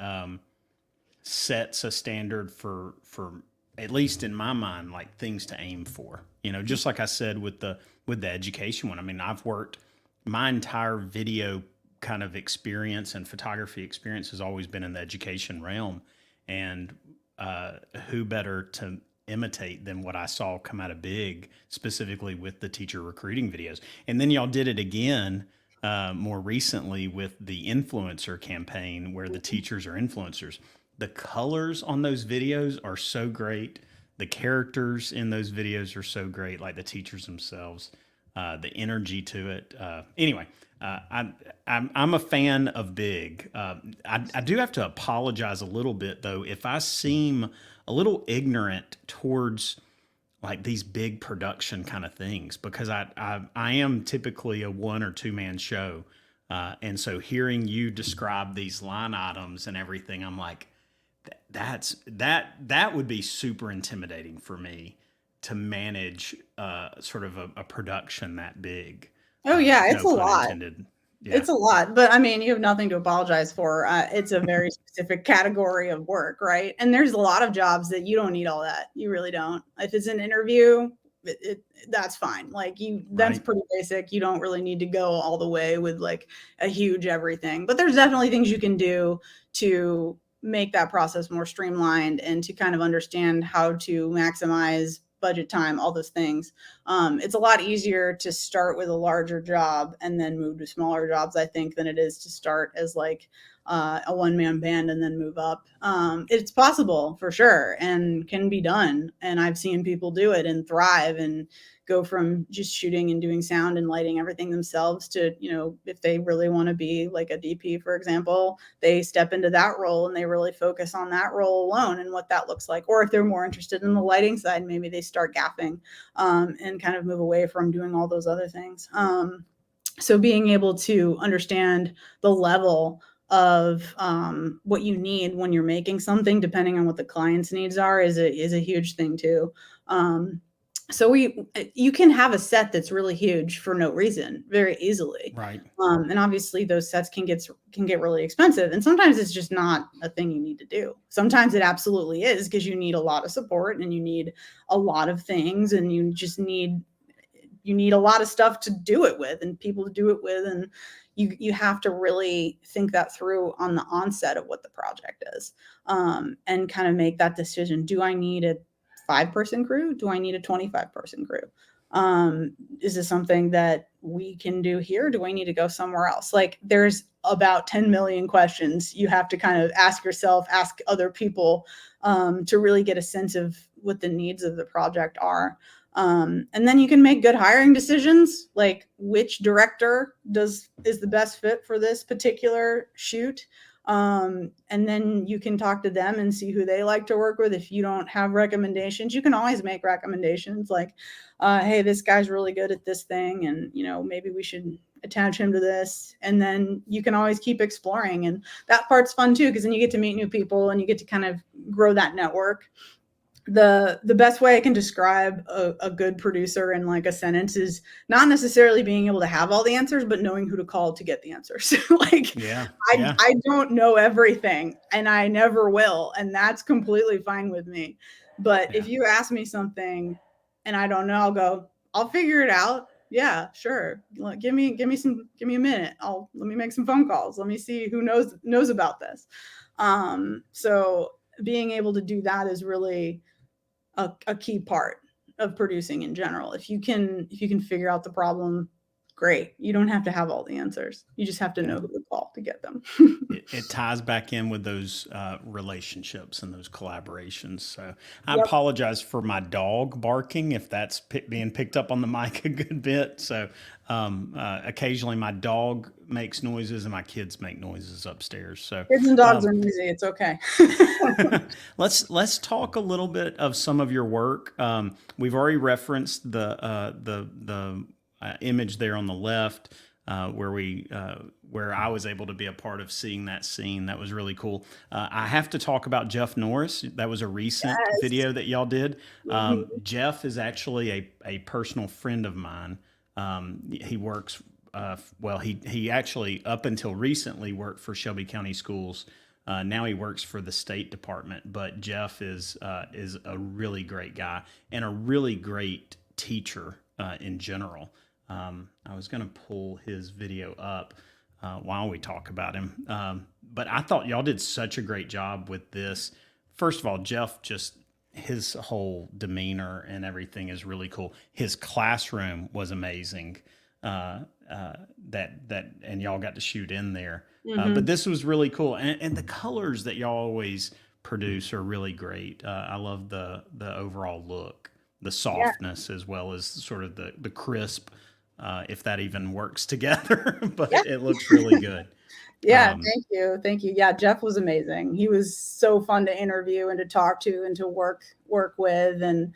sets a standard for at least in my mind, like things to aim for. Just like I said with the education one. I mean, I've worked my entire video kind of experience and photography experience has always been in the education realm, and who better to imitate than what I saw come out of Big, specifically with the teacher recruiting videos. And then y'all did it again more recently with the influencer campaign where the teachers are influencers. The colors on those videos are so great. The characters in those videos are so great, like the teachers themselves, the energy to it. Anyway, I'm a fan of Big. I do have to apologize a little bit though if I seem a little ignorant towards like these big production kind of things, because I am typically a one or two man show. And so hearing you describe these line items and everything, I'm like, that would be super intimidating for me to manage sort of a production that big. Oh yeah, it's No a pun lot. intended. Yeah. It's a lot, but I mean, you have nothing to apologize for. It's a very specific category of work, right? And there's a lot of jobs that you don't need all that. You really don't. If it's an interview, that's fine. Like that's Right. pretty basic. You don't really need to go all the way with like a huge everything. But there's definitely things you can do to make that process more streamlined and to kind of understand how to maximize budget time, all those things. It's a lot easier to start with a larger job and then move to smaller jobs, I think, than it is to start as like a one-man band and then move up. It's possible for sure and can be done. And I've seen people do it and thrive and go from just shooting and doing sound and lighting everything themselves to, you know, if they really want to be like a DP, for example, they step into that role and they really focus on that role alone and what that looks like. Or if they're more interested in the lighting side, maybe they start gaffing and kind of move away from doing all those other things. So being able to understand the level of what you need when you're making something, depending on what the client's needs are, is a huge thing too. So you can have a set that's really huge for no reason very easily. Right. And obviously those sets can get really expensive. And sometimes it's just not a thing you need to do. Sometimes it absolutely is, because you need a lot of support and you need a lot of things and you need a lot of stuff to do it with and people to do it with. And you have to really think that through on the onset of what the project is, and kind of make that decision. Do I need a 5-person crew? Do I need a 25-person crew? Is this something that we can do here? Do I need to go somewhere else? Like there's about 10 million questions you have to kind of ask yourself, ask other people, to really get a sense of what the needs of the project are. And then you can make good hiring decisions, like which director is the best fit for this particular shoot. And then you can talk to them and see who they like to work with. If you don't have recommendations, you can always make recommendations like, hey, this guy's really good at this thing. And, you know, maybe we should attach him to this. And then you can always keep exploring. And that part's fun too, because then you get to meet new people and you get to kind of grow that network. The best way I can describe a good producer in like a sentence is not necessarily being able to have all the answers, but knowing who to call to get the answers. Like, Yeah. I don't know everything and I never will. And that's completely fine with me. But if you ask me something and I don't know, I'll figure it out. Yeah, sure. Give me a minute. Let me make some phone calls. Let me see who knows about this. So being able to do that is really a key part of producing in general. If you can figure out the problem, great. You don't have to have all the answers. You just have to know who to call to get them. It ties back in with those relationships and those collaborations. So I Yep. apologize for my dog barking if that's being picked up on the mic a good bit. So occasionally my dog makes noises and my kids make noises upstairs. So Kids and dogs are easy. It's okay. let's talk a little bit of some of your work. We've already referenced the image there on the left, where I was able to be a part of seeing that scene. That was really cool. I have to talk about Jeff Norris. That was a recent video that y'all did. Jeff is actually a personal friend of mine. He works. He actually up until recently worked for Shelby County Schools. Now he works for the State Department. But Jeff is a really great guy and a really great teacher in general. I was going to pull his video up while we talk about him. But I thought y'all did such a great job with this. First of all, Jeff, just his whole demeanor and everything is really cool. His classroom was amazing. And y'all got to shoot in there. But this was really cool. And the colors that y'all always produce are really great. I love the overall look, the softness, as well as sort of the crisp, if that even works together, but it looks really good. Yeah, thank you. Yeah, Jeff was amazing. He was so fun to interview and to talk to and to work work with. And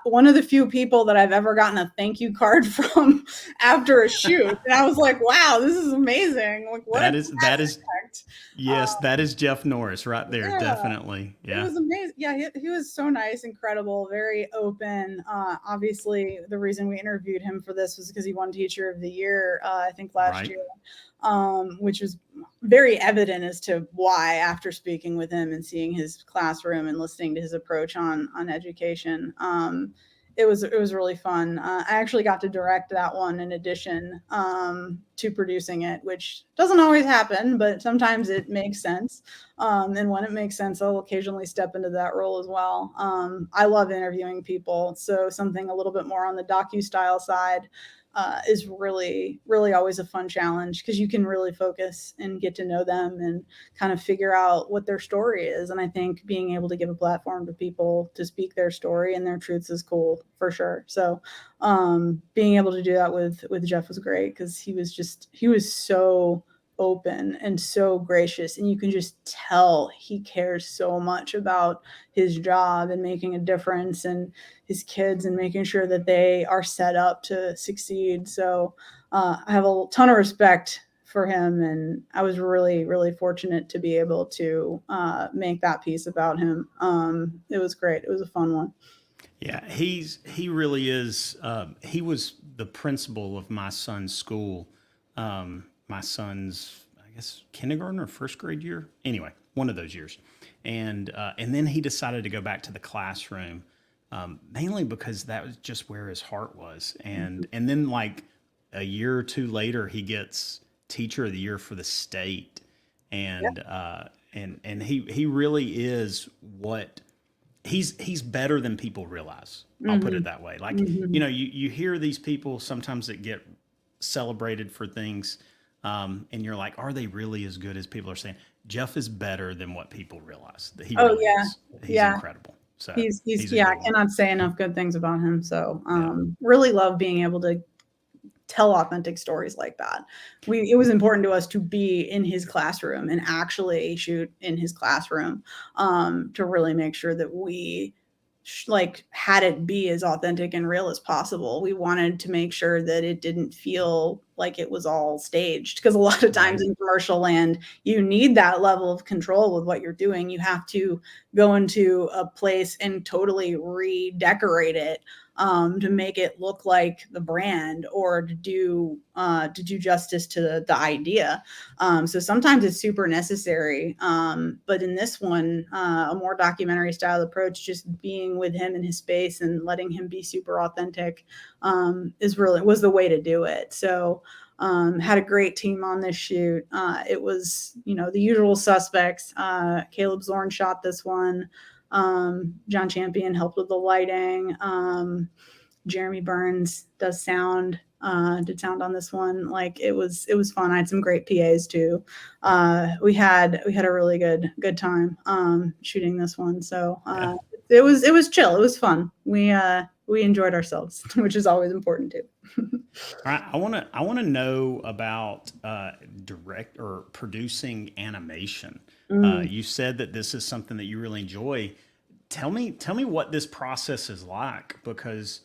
one of the few people that I've ever gotten a thank you card from after a shoot. And I was like, wow, this is amazing. Like, what a That is impact. yes, that is Jeff Norris right there, Yeah. definitely. It Yeah. was amazing. Yeah, he was so nice, incredible, very open. Obviously, the reason we interviewed him for this was because he won Teacher of the Year, I think last Right. year, which was very evident as to why after speaking with him and seeing his classroom and listening to his approach on education. It was really fun. I actually got to direct that one in addition to producing it, which doesn't always happen, but sometimes it makes sense. And when it makes sense, I'll occasionally step into that role as well. I love interviewing people, so something a little bit more on the docu-style side is really, really always a fun challenge because you can really focus and get to know them and kind of figure out what their story is. And I think being able to give a platform to people to speak their story and their truths is cool for sure. So being able to do that with Jeff was great because he was so open and so gracious, and you can just tell he cares so much about his job and making a difference and his kids and making sure that they are set up to succeed. So I have a ton of respect for him, and I was really, really fortunate to be able to make that piece about him. It was great. It was a fun one. Yeah, he really is. He was the principal of my son's school. My son's, I guess, kindergarten or first grade year. Anyway, one of those years, and then he decided to go back to the classroom, mainly because that was just where his heart was. And then like a year or two later, he gets Teacher of the Year for the state, and and he really is what he's better than people realize. I'll put it that way. Like, Mm-hmm. you hear these people sometimes that get celebrated for things, and you're like, are they really as good as people are saying? Jeff is better than what people realize. That he Oh really yeah, is. He's yeah. incredible. So He's he's a yeah, good I one. cannot say enough good things about him. So Yeah. really love being able to tell authentic stories like that. It was important to us to be in his classroom and actually shoot in his classroom to really make sure that we like had it be as authentic and real as possible. We wanted to make sure that it didn't feel like it was all staged because a lot of times Right. in commercial land you need that level of control with what you're doing. You have to go into a place and totally redecorate it to make it look like the brand or to do justice to the idea. So sometimes it's super necessary. But in this one, a more documentary style approach, just being with him in his space and letting him be super authentic was the way to do it. So had a great team on this shoot. It was, the usual suspects. Caleb Zorn shot this one. John Champion helped with the lighting. Jeremy Burns did sound on this one. Like it was fun. I had some great PAs too. We had a really good time shooting this one. So Yeah. it was chill. It was fun. We enjoyed ourselves, which is always important too. All right. I want to know about direct or producing animation. Mm. You said that this is something that you really enjoy. Tell me what this process is like, because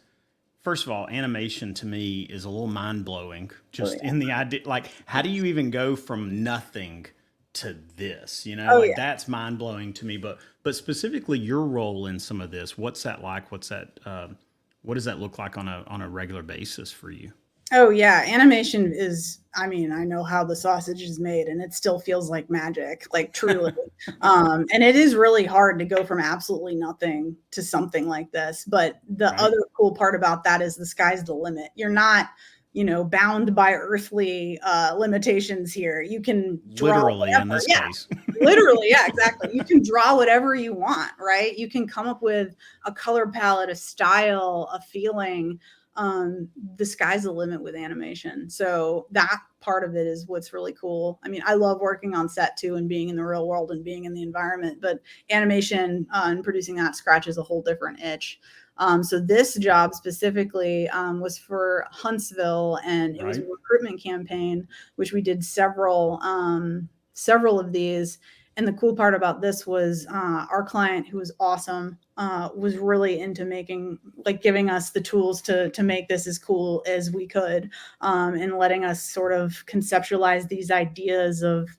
first of all, animation to me is a little mind blowing. Oh Just yeah. in the idea, like, how do you even go from nothing to this? Oh Like yeah. that's mind blowing to me. But specifically your role in some of this, what's that like? What does that look like on a regular basis for you? Oh yeah, animation is, I mean, I know how the sausage is made and it still feels like magic, like truly. And it is really hard to go from absolutely nothing to something like this. But the Right? other cool part about that is the sky's the limit. You're not, bound by earthly limitations here. You can draw Literally in whatever. this Yeah. case. Literally, yeah, exactly. You can draw whatever you want, right? You can come up with a color palette, a style, a feeling. The sky's the limit with animation. So that part of it is what's really cool. I mean, I love working on set too and being in the real world and being in the environment, but animation and producing that scratches a whole different itch. So this job specifically was for Huntsville, and it was a Right? recruitment campaign, which we did several of these. And the cool part about this was our client, who was awesome, was really into giving us the tools to make this as cool as we could, and letting us sort of conceptualize these ideas of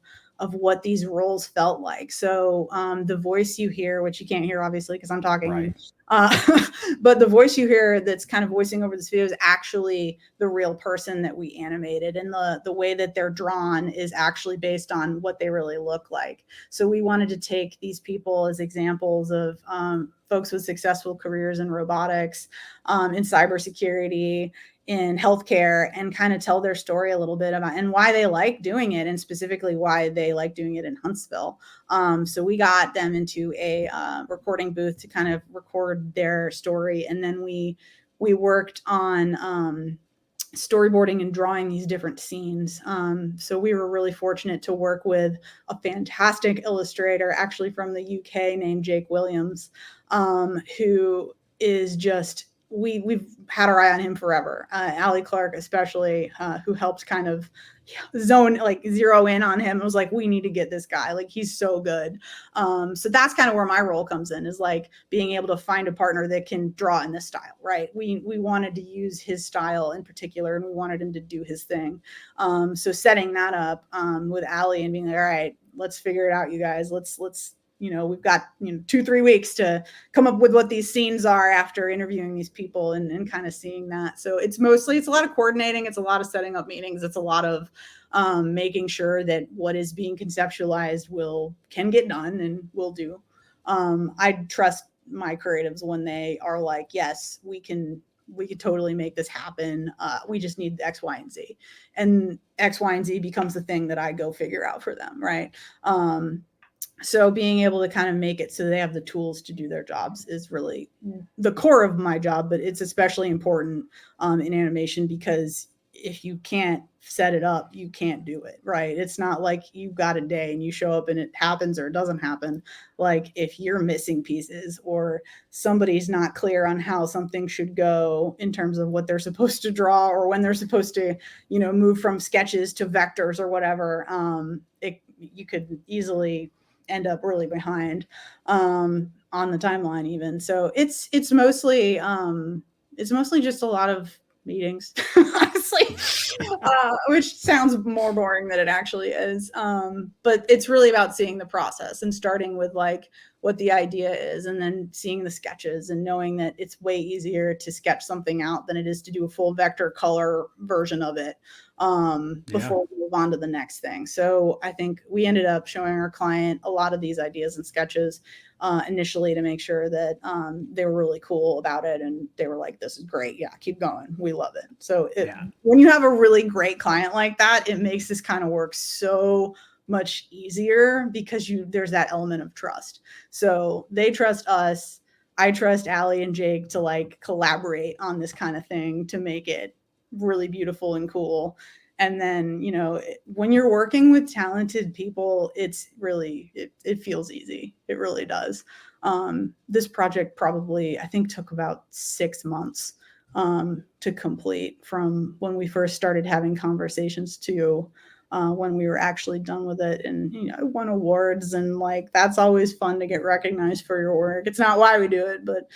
what these roles felt like. So the voice you hear, which you can't hear obviously because I'm talking, Right. but the voice you hear that's kind of voicing over this video is actually the real person that we animated, and the way that they're drawn is actually based on what they really look like. So we wanted to take these people as examples of folks with successful careers in robotics, in cybersecurity, in healthcare, and kind of tell their story a little bit about and why they like doing it, and specifically why they like doing it in Huntsville. So we got them into a recording booth to kind of record their story, and then we worked on storyboarding and drawing these different scenes. So we were really fortunate to work with a fantastic illustrator, actually from the UK, named Jake Williams, who is just we've had our eye on him forever. Allie Clark, especially, who helped kind of zero in on him. It was like, we need to get this guy. Like, he's so good. So that's kind of where my role comes in, is like being able to find a partner that can draw in this style, right? We wanted to use his style in particular, and we wanted him to do his thing. So setting that up with Allie and being like, all right, let's figure it out, you guys. Let's we've got 2-3 weeks to come up with what these scenes are after interviewing these people, and kind of seeing that. So it's a lot of coordinating. It's a lot of setting up meetings. It's a lot of making sure that what is being conceptualized can get done and will do. I trust my creatives when they are like, yes, we could totally make this happen. We just need X, Y, and Z. And X, Y, and Z becomes the thing that I go figure out for them, right? So being able to kind of make it so they have the tools to do their jobs is really the core of my job, but it's especially important in animation, because if you can't set it up, you can't do it, right? It's not like you've got a day and you show up and it happens or it doesn't happen. Like, if you're missing pieces, or somebody's not clear on how something should go in terms of what they're supposed to draw, or when they're supposed to, move from sketches to vectors or whatever, you could easily end up really behind on the timeline even. So it's mostly just a lot of meetings, honestly, which sounds more boring than it actually is. But it's really about seeing the process and starting with like what the idea is, and then seeing the sketches and knowing that it's way easier to sketch something out than it is to do a full vector color version of it before we move on to the next thing. So I think we ended up showing our client a lot of these ideas and sketches initially, to make sure that they were really cool about it, and they were like, this is great, yeah, keep going, we love it. So when you have a really great client like that, it makes this kind of work so much easier, because there's that element of trust. So they trust us, I trust Allie and Jake to like collaborate on this kind of thing to make it really beautiful and cool. And then, when you're working with talented people, it's really, it feels easy. It really does. This project probably, I think, took about 6 months to complete, from when we first started having conversations to when we were actually done with it. And, won awards, and like, that's always fun to get recognized for your work. It's not why we do it, but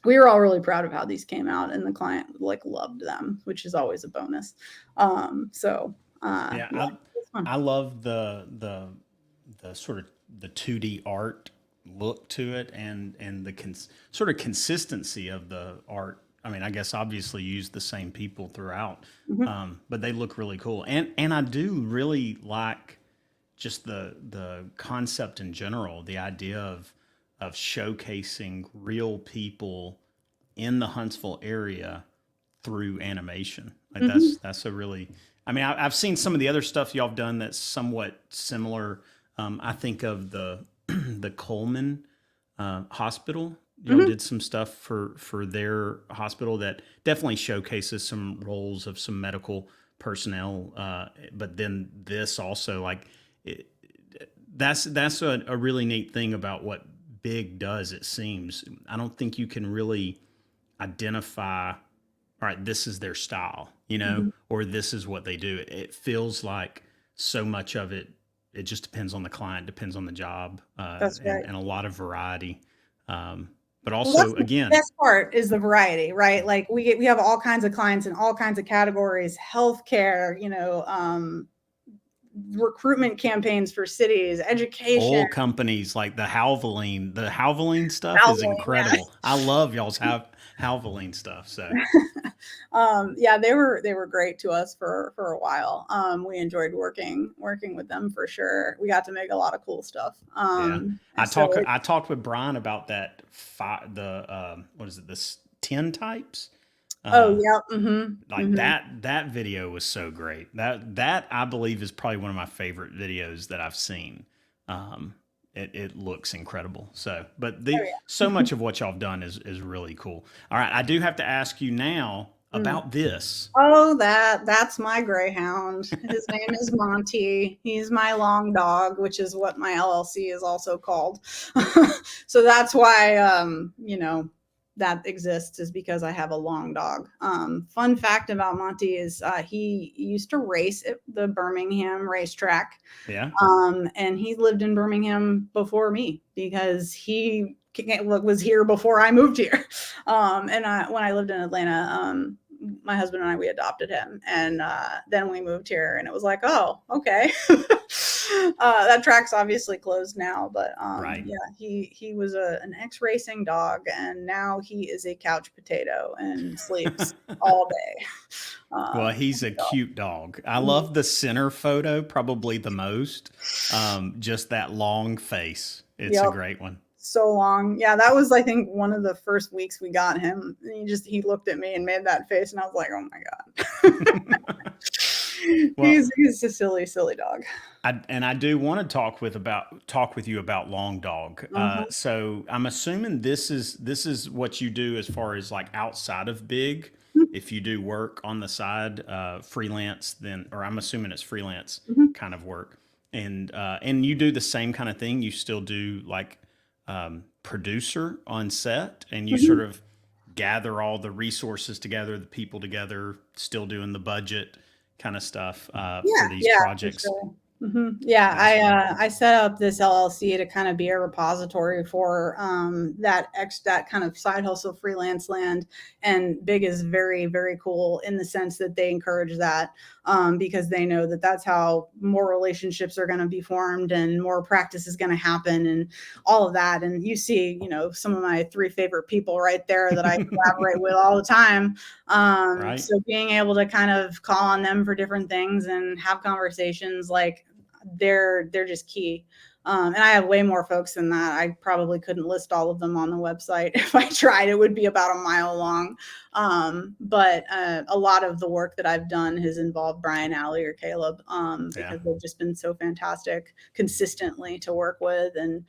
we were all really proud of how these came out, and the client like loved them, which is always a bonus. I love the sort of the 2D art look to it, and the sort of consistency of the art. I mean, I guess obviously you use the same people throughout, but they look really cool, and I do really like just the concept in general, the idea of showcasing real people in the Huntsville area through animation. Like, that's a really, I mean, I've seen some of the other stuff y'all have done that's somewhat similar. I think of the the Coleman Hospital. Y'all did some stuff for their hospital that definitely showcases some roles of some medical personnel. But then this also, like, that's a really neat thing about what Big does. It seems, I don't think you can really identify, all right, this is their style, or this is what they do. It feels like so much of it it just depends on the client, depends on the job, That's right. and a lot of variety. But Well, that's also, the again, best part is the variety, right? Like we have all kinds of clients in all kinds of categories, healthcare, recruitment campaigns for cities, education, oil companies like the Halvoline stuff is housing. incredible. I love y'all's Halvoline stuff. So Yeah, they were great to us for a while. We enjoyed working with them for sure. We got to make a lot of cool stuff. yeah, And so I talked with Brian about that. What is it? This 10 types. oh Uh, yeah, mm-hmm, like mm-hmm. that video was so great. That I believe is probably one of my favorite videos that I've seen. Um, it looks incredible. So, but Oh the so yeah. much of what y'all have done is really cool. All right, I do have to ask you now Mm. about this. Oh, that's my greyhound. His name is Monty. He's my long dog, which is what my LLC is also called. So that's why that exists, is because I have a long dog. Fun fact about Monty is he used to race at the Birmingham racetrack. Yeah. And he lived in Birmingham before me because he was here before I moved here. When I lived in Atlanta, my husband and I, we adopted him, and then we moved here, and it was like, oh, okay. That track's obviously closed now, but Right. yeah, he was an ex racing dog, and now he is a couch potato and sleeps all day. Well, Um, he's a so, cute dog. I mhm. love the center photo probably the most. Just that long face. It's a Yep. great one. So long. Yeah, that was, I think, one of the first weeks we got him. He looked at me and made that face, and I was like, oh my god. Well, He's a silly, silly dog. I do want to talk with you about Long Dog. Mhm. So I'm assuming this is what you do as far as like outside of Big. If you do work on the side, freelance, then, or I'm assuming it's freelance Mhm. kind of work, and you do the same kind of thing. You still do like producer on set, and you sort Mhm. of gather all the resources together, the people together, still doing the budget kind of stuff Yeah, for these yeah, for projects. sure. Yeah, Awesome. I set up this LLC to kind of be a repository for that kind of side hustle freelance land. And Big is very, very cool in the sense that they encourage that, because they know that that's how more relationships are going to be formed and more practice is going to happen and all of that. And you see, some of my three favorite people right there that I collaborate with all the time. Right. So being able to kind of call on them for different things and have conversations, like, they're just key. And I have way more folks than that. I probably couldn't list all of them on the website. If I tried, it would be about a mile long. But a lot of the work that I've done has involved Brian, Alley, or Caleb, Yeah. because they've just been so fantastic consistently to work with, and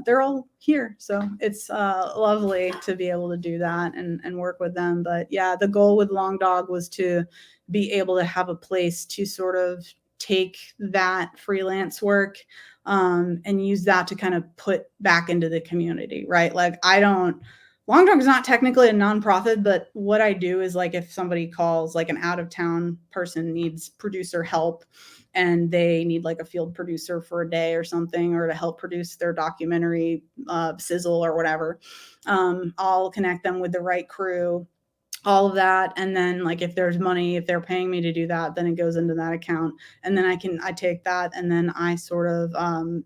they're all here. So it's lovely to be able to do that and work with them. But yeah, the goal with Long Dog was to be able to have a place to sort of take that freelance work, and use that to kind of put back into the community, right? Like, Long Dog is not technically a nonprofit, but what I do is, like, if somebody calls, like an out of town person needs producer help and they need like a field producer for a day or something, or to help produce their documentary sizzle or whatever, I'll connect them with the right crew, all of that. And then, like, if there's money, if they're paying me to do that, then it goes into that account. And then I take that, and then I sort of,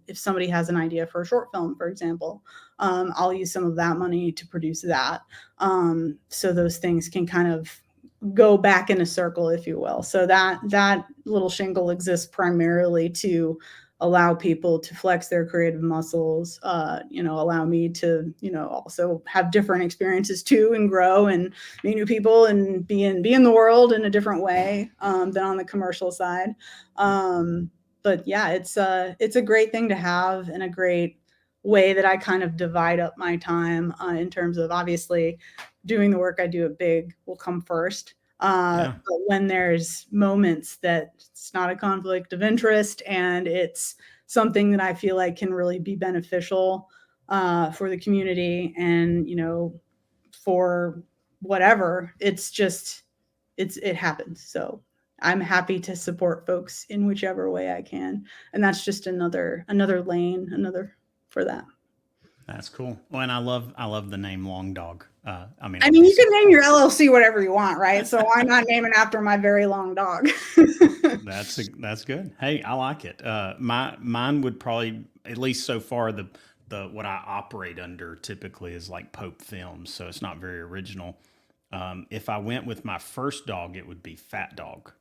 if somebody has an idea for a short film, for example, I'll use some of that money to produce that. So those things can kind of go back in a circle, if you will. So that little shingle exists primarily to allow people to flex their creative muscles, allow me to, also have different experiences too, and grow and meet new people and be in the world in a different way, than on the commercial side. But yeah, it's a great thing to have, and a great way that I kind of divide up my time, in terms of, obviously, doing the work I do at Big will come first. Yeah. But when there's moments that it's not a conflict of interest and it's something that I feel like can really be beneficial, for the community, and for whatever, it happens. So I'm happy to support folks in whichever way I can. And that's just another lane, another for that. That's cool. Well, and I love the name Long Dog. I mean, I mean, you obviously, can name your LLC whatever you want, right? So why not name it after my very long dog? that's good. Hey, I like it. Mine would probably, at least so far, the what I operate under typically is like Pope Films, so it's not very original. If I went with my first dog, it would be Fat Dog.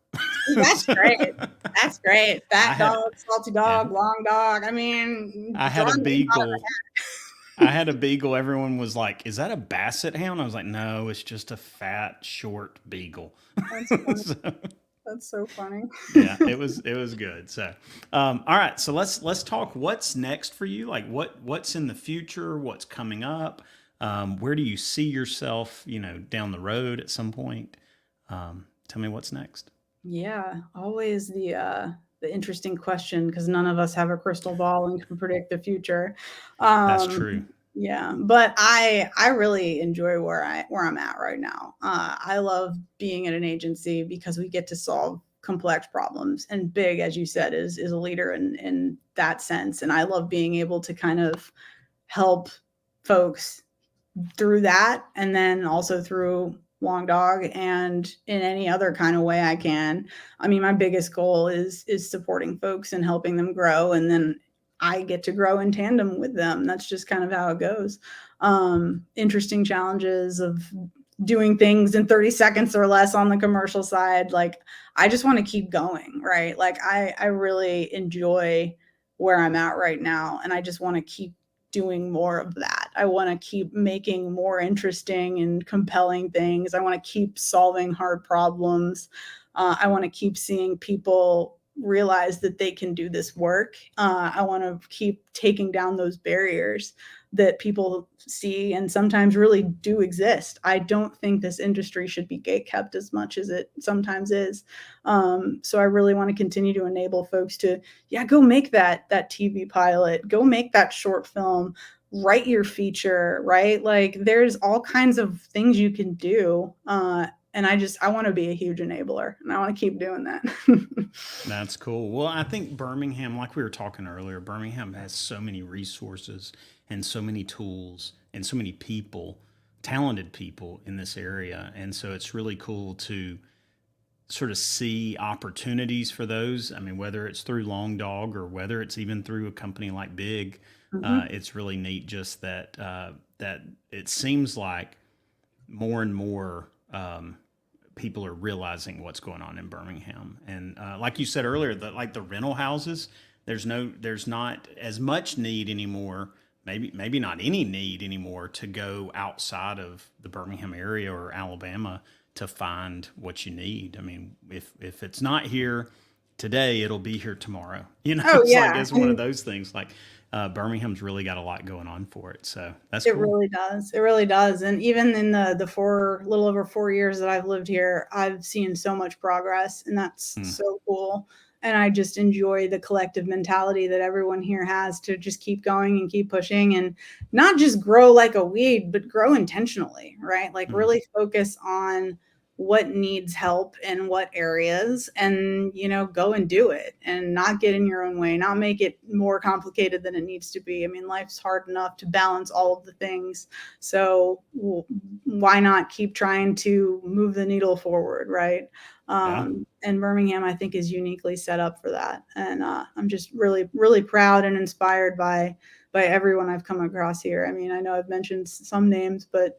That's So, great. That's great. I Fat had dog, salty yeah, dog, long dog. I mean, I draw had a a name out of beagle. I had a beagle. Everyone was like, "Is that a basset hound?" I was like, "No, it's just a fat, short beagle." a hat. That's funny. So, That's so funny. yeah, it was good. So, all right. So let's talk. What's next for you? Like what's in the future? What's coming up? Where do you see yourself? Down the road at some point. Tell me what's next. Yeah, always the interesting question because none of us have a crystal ball and can predict the future. That's true. Yeah, but I really enjoy where I'm at right now. I love being at an agency because we get to solve complex problems, and big, as you said, is a leader in that sense. And I love being able to kind of help folks through that, and then also through Long Dog and in any other kind of way I can. I mean, my biggest goal is supporting folks and helping them grow, and then I get to grow in tandem with them. That's just kind of how it goes. Interesting challenges of doing things in 30 seconds or less on the commercial side. Like, I just want to keep going, right? Like, I really enjoy where I'm at right now, and I just want to keep doing more of that. I want to keep making more interesting and compelling things. I want to keep solving hard problems. I want to keep seeing people realize that they can do this work. I want to keep taking down those barriers that people see and sometimes really do exist. I don't think this industry should be gatekept as much as it sometimes is. So I really want to continue to enable folks to, yeah, go make that TV pilot, go make that short film, write your feature, right? Like, there's all kinds of things you can do. And I want to be a huge enabler, and I want to keep doing that. That's cool. Well, I think Birmingham, like we were talking earlier, Birmingham has so many resources and so many tools and so many people, talented people in this area. And so it's really cool to sort of see opportunities for those. I mean, whether it's through Long Dog or whether it's even through a company like Big, Mhm. it's really neat just that it seems like more and more people are realizing what's going on in Birmingham. And like you said earlier, the rental houses, there's not as much need anymore. Maybe not any need anymore to go outside of the Birmingham area or Alabama to find what you need. I mean, if it's not here today, it'll be here tomorrow. Oh It's like yeah, it's one of and those things. Like Birmingham's really got a lot going on for it, so that's it cool. really does. It really does. And even in the four, little over 4 years that I've lived here, I've seen so much progress, and that's Hmm. so cool. And I just enjoy the collective mentality that everyone here has to just keep going and keep pushing and not just grow like a weed, but grow intentionally, right? Like, Hmm. really focus on what needs help in what areas, and go and do it, and not get in your own way, not make it more complicated than it needs to be. I mean, life's hard enough to balance all of the things. So why not keep trying to move the needle forward, right? Yeah. And Birmingham, I think, is uniquely set up for that. And I'm just really, really proud and inspired by everyone I've come across here. I mean, I know I've mentioned some names, but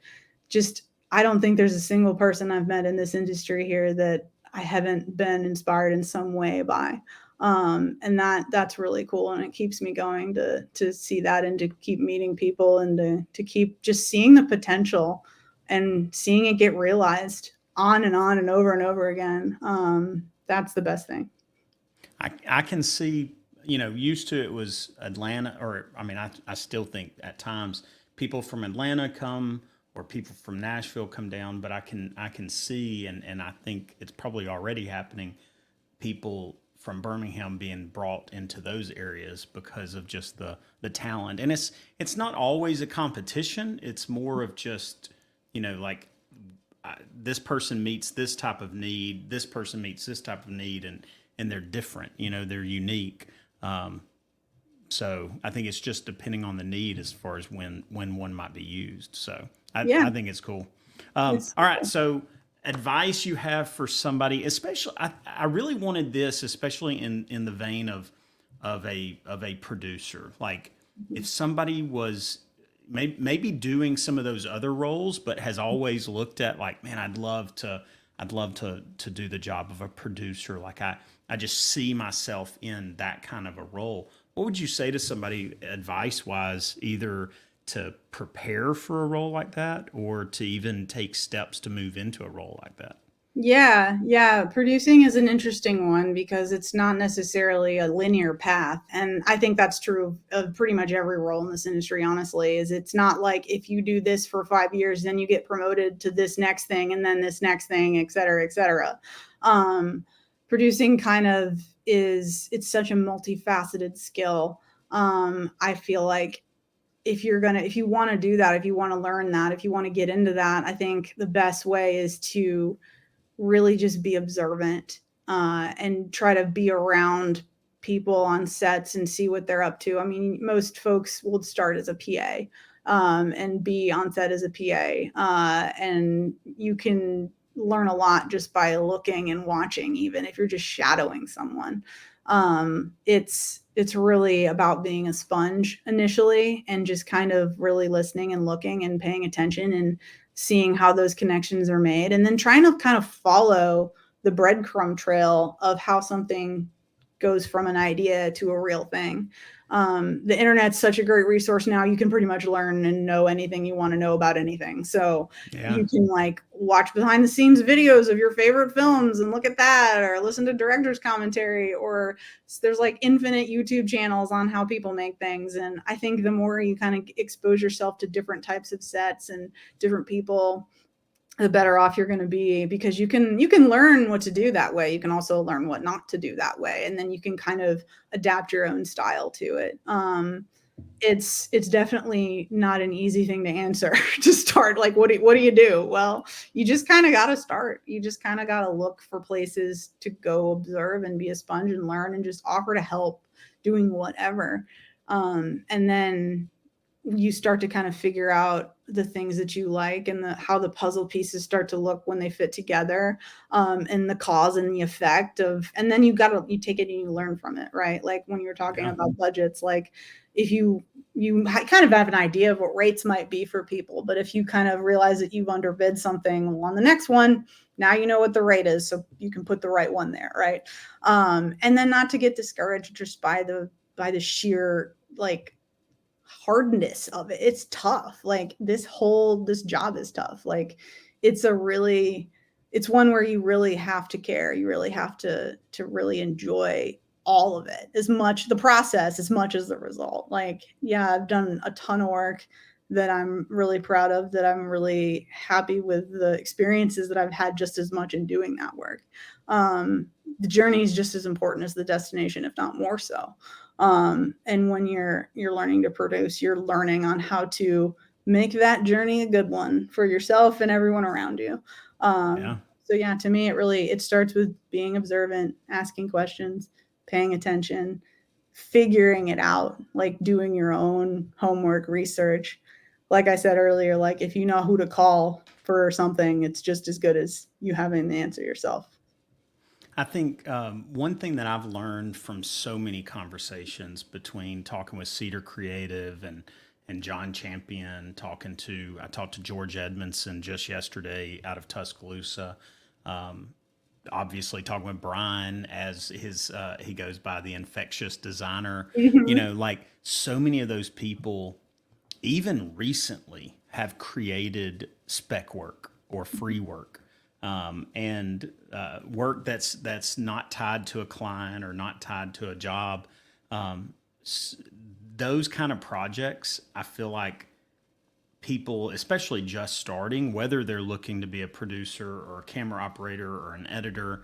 just, I don't think there's a single person I've met in this industry here that I haven't been inspired in some way by. And that's really cool, and it keeps me going to see that, and to keep meeting people, and to keep just seeing the potential and seeing it get realized on and over again. That's the best thing. I can see, used to it was Atlanta, or I mean, I still think at times people from Atlanta come or people from Nashville come down, but I can see, and I think it's probably already happening, people from Birmingham being brought into those areas because of just the talent. And it's not always a competition. It's more of just, like this person meets this type of need, this person meets this type of need, and they're different. They're unique. So I think it's just depending on the need as far as when one might be used. So Yeah, I think it's cool. it's All right, so advice you have for somebody, especially I really wanted this, especially in the vein of a producer. Like if somebody was maybe doing some of those other roles, but has always looked at like, man, I'd love to do the job of a producer. Like I just see myself in that kind of a role. What would you say to somebody advice wise, either to prepare for a role like that or to even take steps to move into a role like that? Yeah, yeah. Producing is an interesting one because it's not necessarily a linear path. And I think that's true of pretty much every role in this industry, honestly, is it's not like if you do this for 5 years, then you get promoted to this next thing and then this next thing, et cetera, et cetera. Um, Producing kind of it's such a multifaceted skill. I feel like if you want to do that, if you want to learn that, if you want to get into that, I think the best way is to really just be observant and try to be around people on sets and see what they're up to. I mean, most folks will start as a PA and be on set as a PA, and you can learn a lot just by looking and watching, even if you're just shadowing someone. It's really about being a sponge initially and just kind of really listening and looking and paying attention and seeing how those connections are made, and then trying to kind of follow the breadcrumb trail of how something goes from an idea to a real thing. The internet's such a great resource now. You can pretty much learn and know anything you want to know about anything. So Yeah. you can like watch behind the scenes videos of your favorite films and look at that, or listen to director's commentary, or there's like infinite YouTube channels on how people make things. And I think the more you kind of expose yourself to different types of sets and different people, the better off you're going to be, because you can learn what to do that way. You can also learn what not to do that way, and then you can kind of adapt your own style to it. It's definitely not an easy thing to answer to start. Like, what do you do? Well, you just kind of got to start. You just kind of got to look for places to go observe and be a sponge and learn and just offer to help doing whatever. And then you start to kind of figure out the things that you like and how the puzzle pieces start to look when they fit together, and the cause and the effect of, and then you take it and you learn from it, right? Like when you're talking Yeah. about budgets, like if you kind of have an idea of what rates might be for people, but if you kind of realize that you've underbid something, well, on the next one, now you know what the rate is, so you can put the right one there, right? And then not to get discouraged just by the sheer like hardness of it. It's tough. Like this job is tough. Like it's a really it's one where you really have to care. You really have to really enjoy all of it, as much the process as much as the result. Like, yeah, I've done a ton of work that I'm really proud of, that I'm really happy with the experiences that I've had just as much in doing that work. The journey is just as important as the destination, if not more so. And when you're learning to produce, you're learning on how to make that journey a good one for yourself and everyone around you. Yeah. So yeah, to me, it starts with being observant, asking questions, paying attention, figuring it out, like doing your own homework, research. Like I said earlier, like if you know who to call for something, it's just as good as you having the answer yourself. I think one thing that I've learned from so many conversations between talking with Cedar Creative and John Champion, I talked to George Edmondson just yesterday out of Tuscaloosa. Obviously, talking with Brian as he goes by the infectious designer. Mhm. Like so many of those people, even recently, have created spec work or free work, and work that's not tied to a client or not tied to a job. Um, those kind of projects, I feel like people, especially just starting, whether they're looking to be a producer or a camera operator or an editor,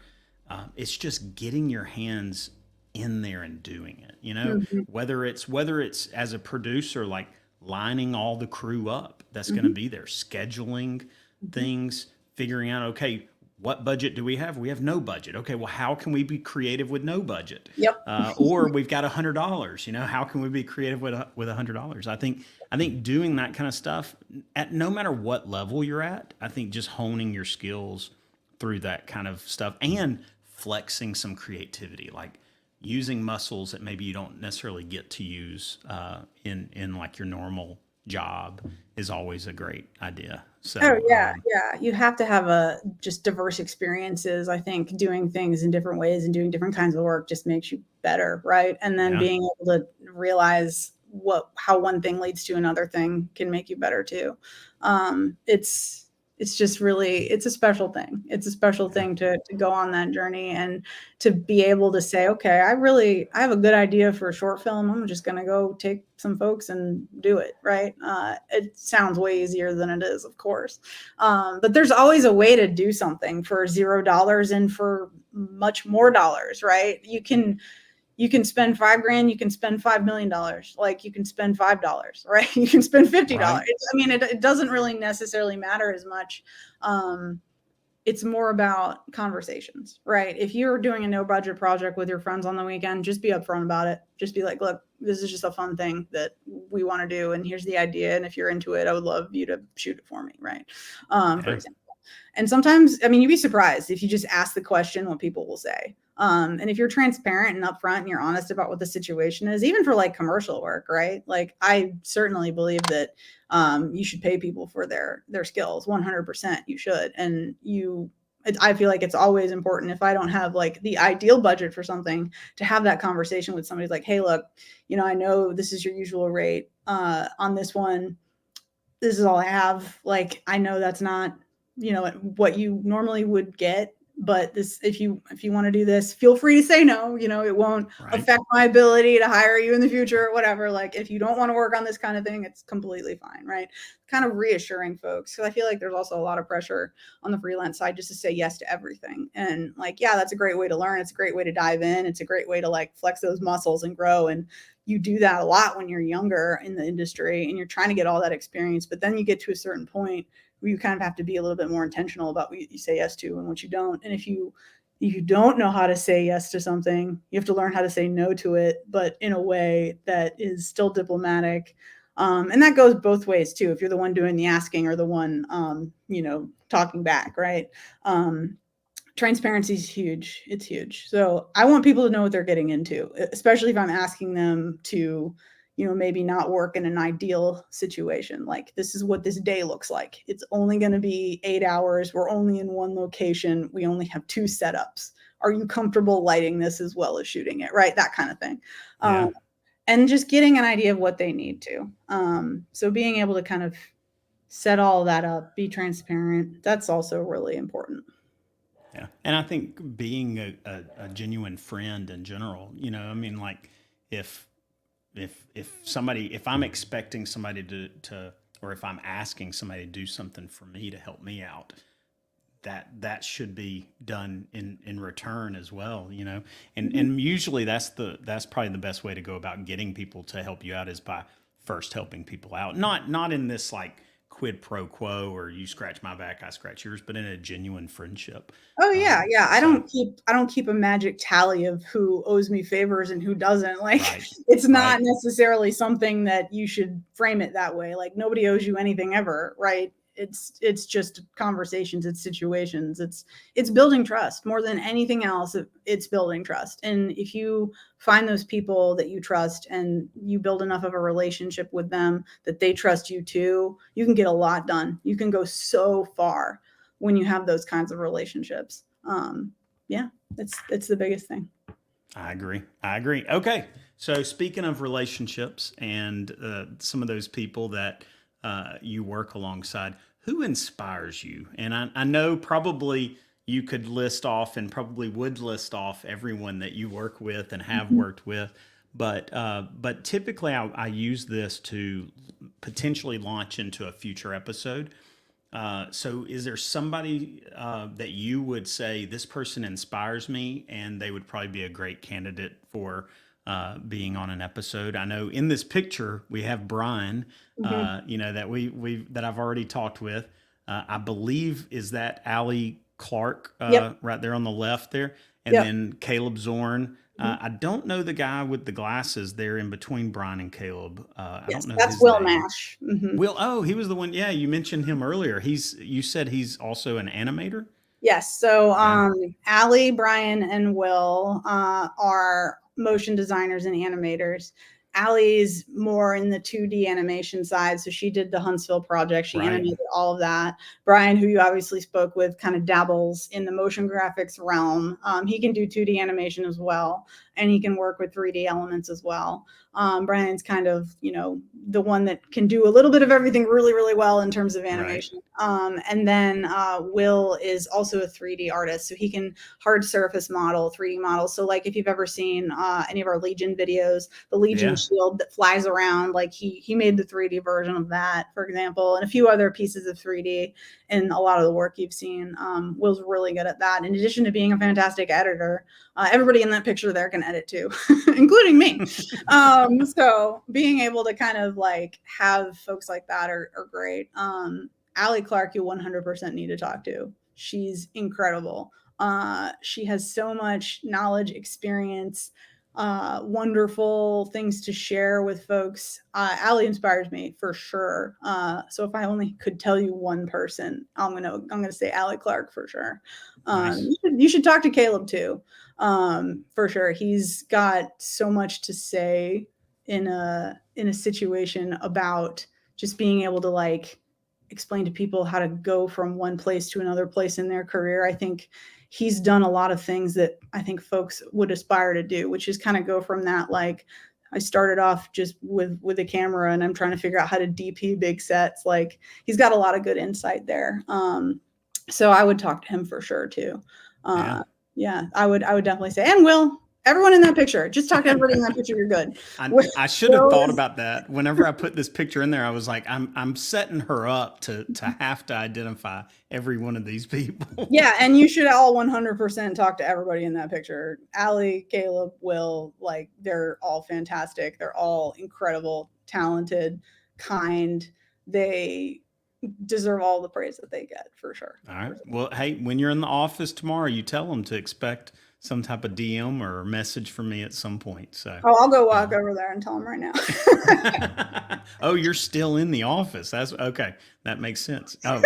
it's just getting your hands in there and doing it. Mhm. Whether it's as a producer, like lining all the crew up that's going to Mhm. be there, scheduling Mhm. things, figuring out, okay, what budget do we have? We have no budget. Okay, well, how can we be creative with no budget? Yep. Or we've got $100. How can we be creative with $100? I think doing that kind of stuff at no matter what level you're at. I think just honing your skills through that kind of stuff and flexing some creativity, like using muscles that maybe you don't necessarily get to use in like your normal job is always a great idea. So, Oh yeah, yeah. You have to have a just diverse experiences. I think doing things in different ways and doing different kinds of work just makes you better, right? And then yeah, being able to realize how one thing leads to another thing can make you better too. It's just really it's a special thing. It's a special yeah, thing to go on that journey and to be able to say, okay, I have a good idea for a short film. I'm just going to go take some folks and do it. Right. It sounds way easier than it is, of course. But there's always a way to do something for $0 and for much more dollars. Right. You can spend 5 grand, you can spend $5 million, like you can spend $5, right? You can spend $50. right, It doesn't really necessarily matter as much. Um, it's more about conversations, right? If you're doing a no budget project with your friends on the weekend, just be upfront about it. Just be like, look, this is just a fun thing that we want to do. And here's the idea. And if you're into it, I would love you to shoot it for me, right? For yeah, example. And sometimes, you'd be surprised if you just ask the question what people will say. And if you're transparent and upfront and you're honest about what the situation is, even for like commercial work, right? Like I certainly believe that you should pay people for their skills. 100% you should. And I feel like it's always important if I don't have like the ideal budget for something to have that conversation with somebody like, hey, look, I know this is your usual rate on this one. This is all I have. Like, I know that's not, what you normally would get, but this, if you want to do this, feel free to say no. It won't right, affect my ability to hire you in the future or whatever. Like, if you don't want to work on this kind of thing, it's completely fine, right? Kind of reassuring folks, because I feel like there's also a lot of pressure on the freelance side just to say yes to everything. And like, yeah, that's a great way to learn. It's a great way to dive in. It's a great way to like flex those muscles and grow. And you do that a lot when you're younger in the industry and you're trying to get all that experience. But then you get to a certain point where you kind of have to be a little bit more intentional about what you say yes to and what you don't. And if you don't know how to say yes to something, you have to learn how to say no to it, but in a way that is still diplomatic. And that goes both ways too. If you're the one doing the asking or the one, talking back, right? Transparency is huge. It's huge. So I want people to know what they're getting into, especially if I'm asking them to, maybe not work in an ideal situation. Like, this is what this day looks like. It's only going to be 8 hours. We're only in one location. We only have 2 setups. Are you comfortable lighting this as well as shooting it? Right. That kind of thing. yeah, And just getting an idea of what they need to. So being able to kind of set all that up, be transparent, that's also really important. yeah. And I think being a genuine friend in general, like if if I'm expecting somebody to or if I'm asking somebody to do something for me to help me out, that should be done in return as well, and usually that's probably the best way to go about getting people to help you out is by first helping people out, not in this like quid pro quo or you scratch my back I scratch yours, but in a genuine friendship. Oh yeah, yeah. I So don't keep I don't keep a magic tally of who owes me favors and who doesn't. Like, right, it's not right, necessarily something that you should frame it that way. Like, nobody owes you anything ever, right? It's just conversations, it's situations, it's building trust more than anything else. It's building trust. And if you find those people that you trust and you build enough of a relationship with them that they trust you too, you can get a lot done. You can go so far when you have those kinds of relationships. Yeah, it's the biggest thing. I agree. Okay, so speaking of relationships and some of those people that you work alongside, who inspires you? And I know probably you could list off and probably would list off everyone that you work with and have Mhm. worked with, but typically I use this to potentially launch into a future episode. So, is there somebody that you would say this person inspires me, and they would probably be a great candidate for being on an episode? I know in this picture we have Brian, Mhm. that that I've already talked with. I believe, is that Allie Clark Yep. right there on the left there, and Yep. then Caleb Zorn. Mhm. I don't know the guy with the glasses there in between Brian and Caleb. I don't Yes, know that's his Will name. Nash. Hmm. Will, oh, he was the one. Yeah, you mentioned him earlier. You said he's also an animator. Yes. So Yeah. Allie, Brian, and Will are motion designers and animators. Allie's more in the 2D animation side. So she did the Huntsville project. She Right. animated all of that. Brian, who you obviously spoke with, kind of dabbles in the motion graphics realm. He can do 2D animation as well, and he can work with 3D elements as well. Brian's kind of, the one that can do a little bit of everything really, really well in terms of Right. animation. And then Will is also a 3D artist, so he can hard surface model, 3D model. So like if you've ever seen any of our Legion videos, the Legion Yeah. shield that flies around, like he made the 3D version of that, for example, and a few other pieces of 3D in a lot of the work you've seen. Will's really good at that. In addition to being a fantastic editor, everybody in that picture there can edit too, including me. So being able to kind of like have folks like that are great. Allie Clark, you 100% need to talk to. She's incredible. She has so much knowledge, experience, wonderful things to share with folks. Allie inspires me for sure. So if I only could tell you one person, I'm gonna say Allie Clark for sure. Nice. You should talk to Caleb too, for sure. He's got so much to say in a situation about just being able to like explain to people how to go from one place to another place in their career. I think he's done a lot of things that I think folks would aspire to do, which is kind of go from that, like, I started off just with a camera and I'm trying to figure out how to DP big sets. Like he's got a lot of good insight there. So I would talk to him for sure too. Yeah. Yeah, I would definitely say, and Will, everyone in that picture, just talk to everybody in that picture. You're good. I should have Will thought is, about that. Whenever I put this picture in there, I was like, I'm setting her up to have to identify every one of these people. yeah, and you should all 100% talk to everybody in that picture. Allie, Caleb, Will, like they're all fantastic. They're all incredible, talented, kind. They deserve all the praise that they get for sure. All right. Well, hey, when you're in the office tomorrow, you tell them to expect some type of DM or message from me at some point. So, Oh, I'll go walk uh, over there and tell them right now. oh, you're still in the office. That's okay. That makes sense. Oh,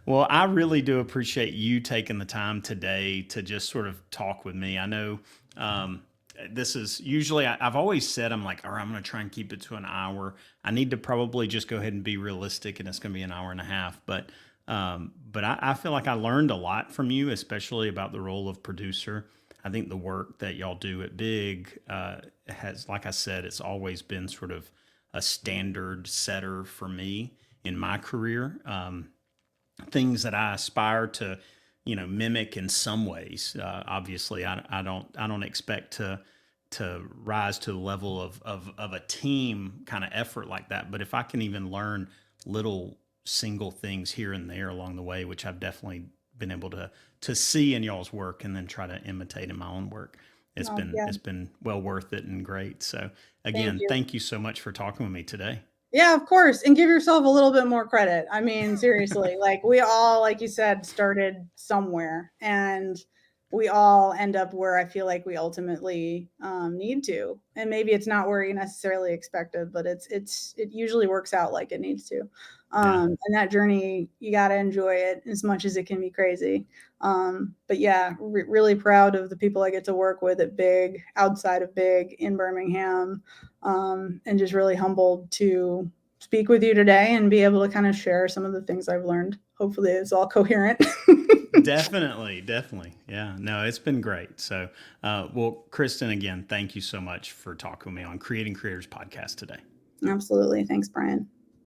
well, I really do appreciate you taking the time today to just sort of talk with me. I know um, this is usually, I've always said, I'm like, all right, I'm going to try and keep it to an hour. I need to probably just go ahead and be realistic, and it's going to be an hour and a half. But I feel like I learned a lot from you, especially about the role of producer. I think the work that y'all do at Big has, like I said, it's always been sort of a standard setter for me in my career. Things that I aspire to, mimic in some ways. Obviously, I don't expect to rise to the level of a team kind of effort like that. But if I can even learn little single things here and there along the way, which I've definitely been able to see in y'all's work and then try to imitate in my own work, Oh, yeah, it's been well worth it and great. So thank again, you. thank you so much for talking with me today. Yeah, of course. And give yourself a little bit more credit. I mean, seriously, like we all, like you said, started somewhere and we all end up where I feel like we ultimately need to. And maybe it's not where you necessarily expected, but it usually works out like it needs to. Yeah. And that journey, you got to enjoy it as much as it can be crazy. But yeah, really proud of the people I get to work with at Big, outside of Big in Birmingham, and just really humbled to speak with you today and be able to kind of share some of the things I've learned. Hopefully, it's all coherent. Definitely, definitely. Yeah, no, it's been great. So, well, Kristin, again, thank you so much for talking with me on Creating Creators podcast today. Absolutely. Thanks, Brian.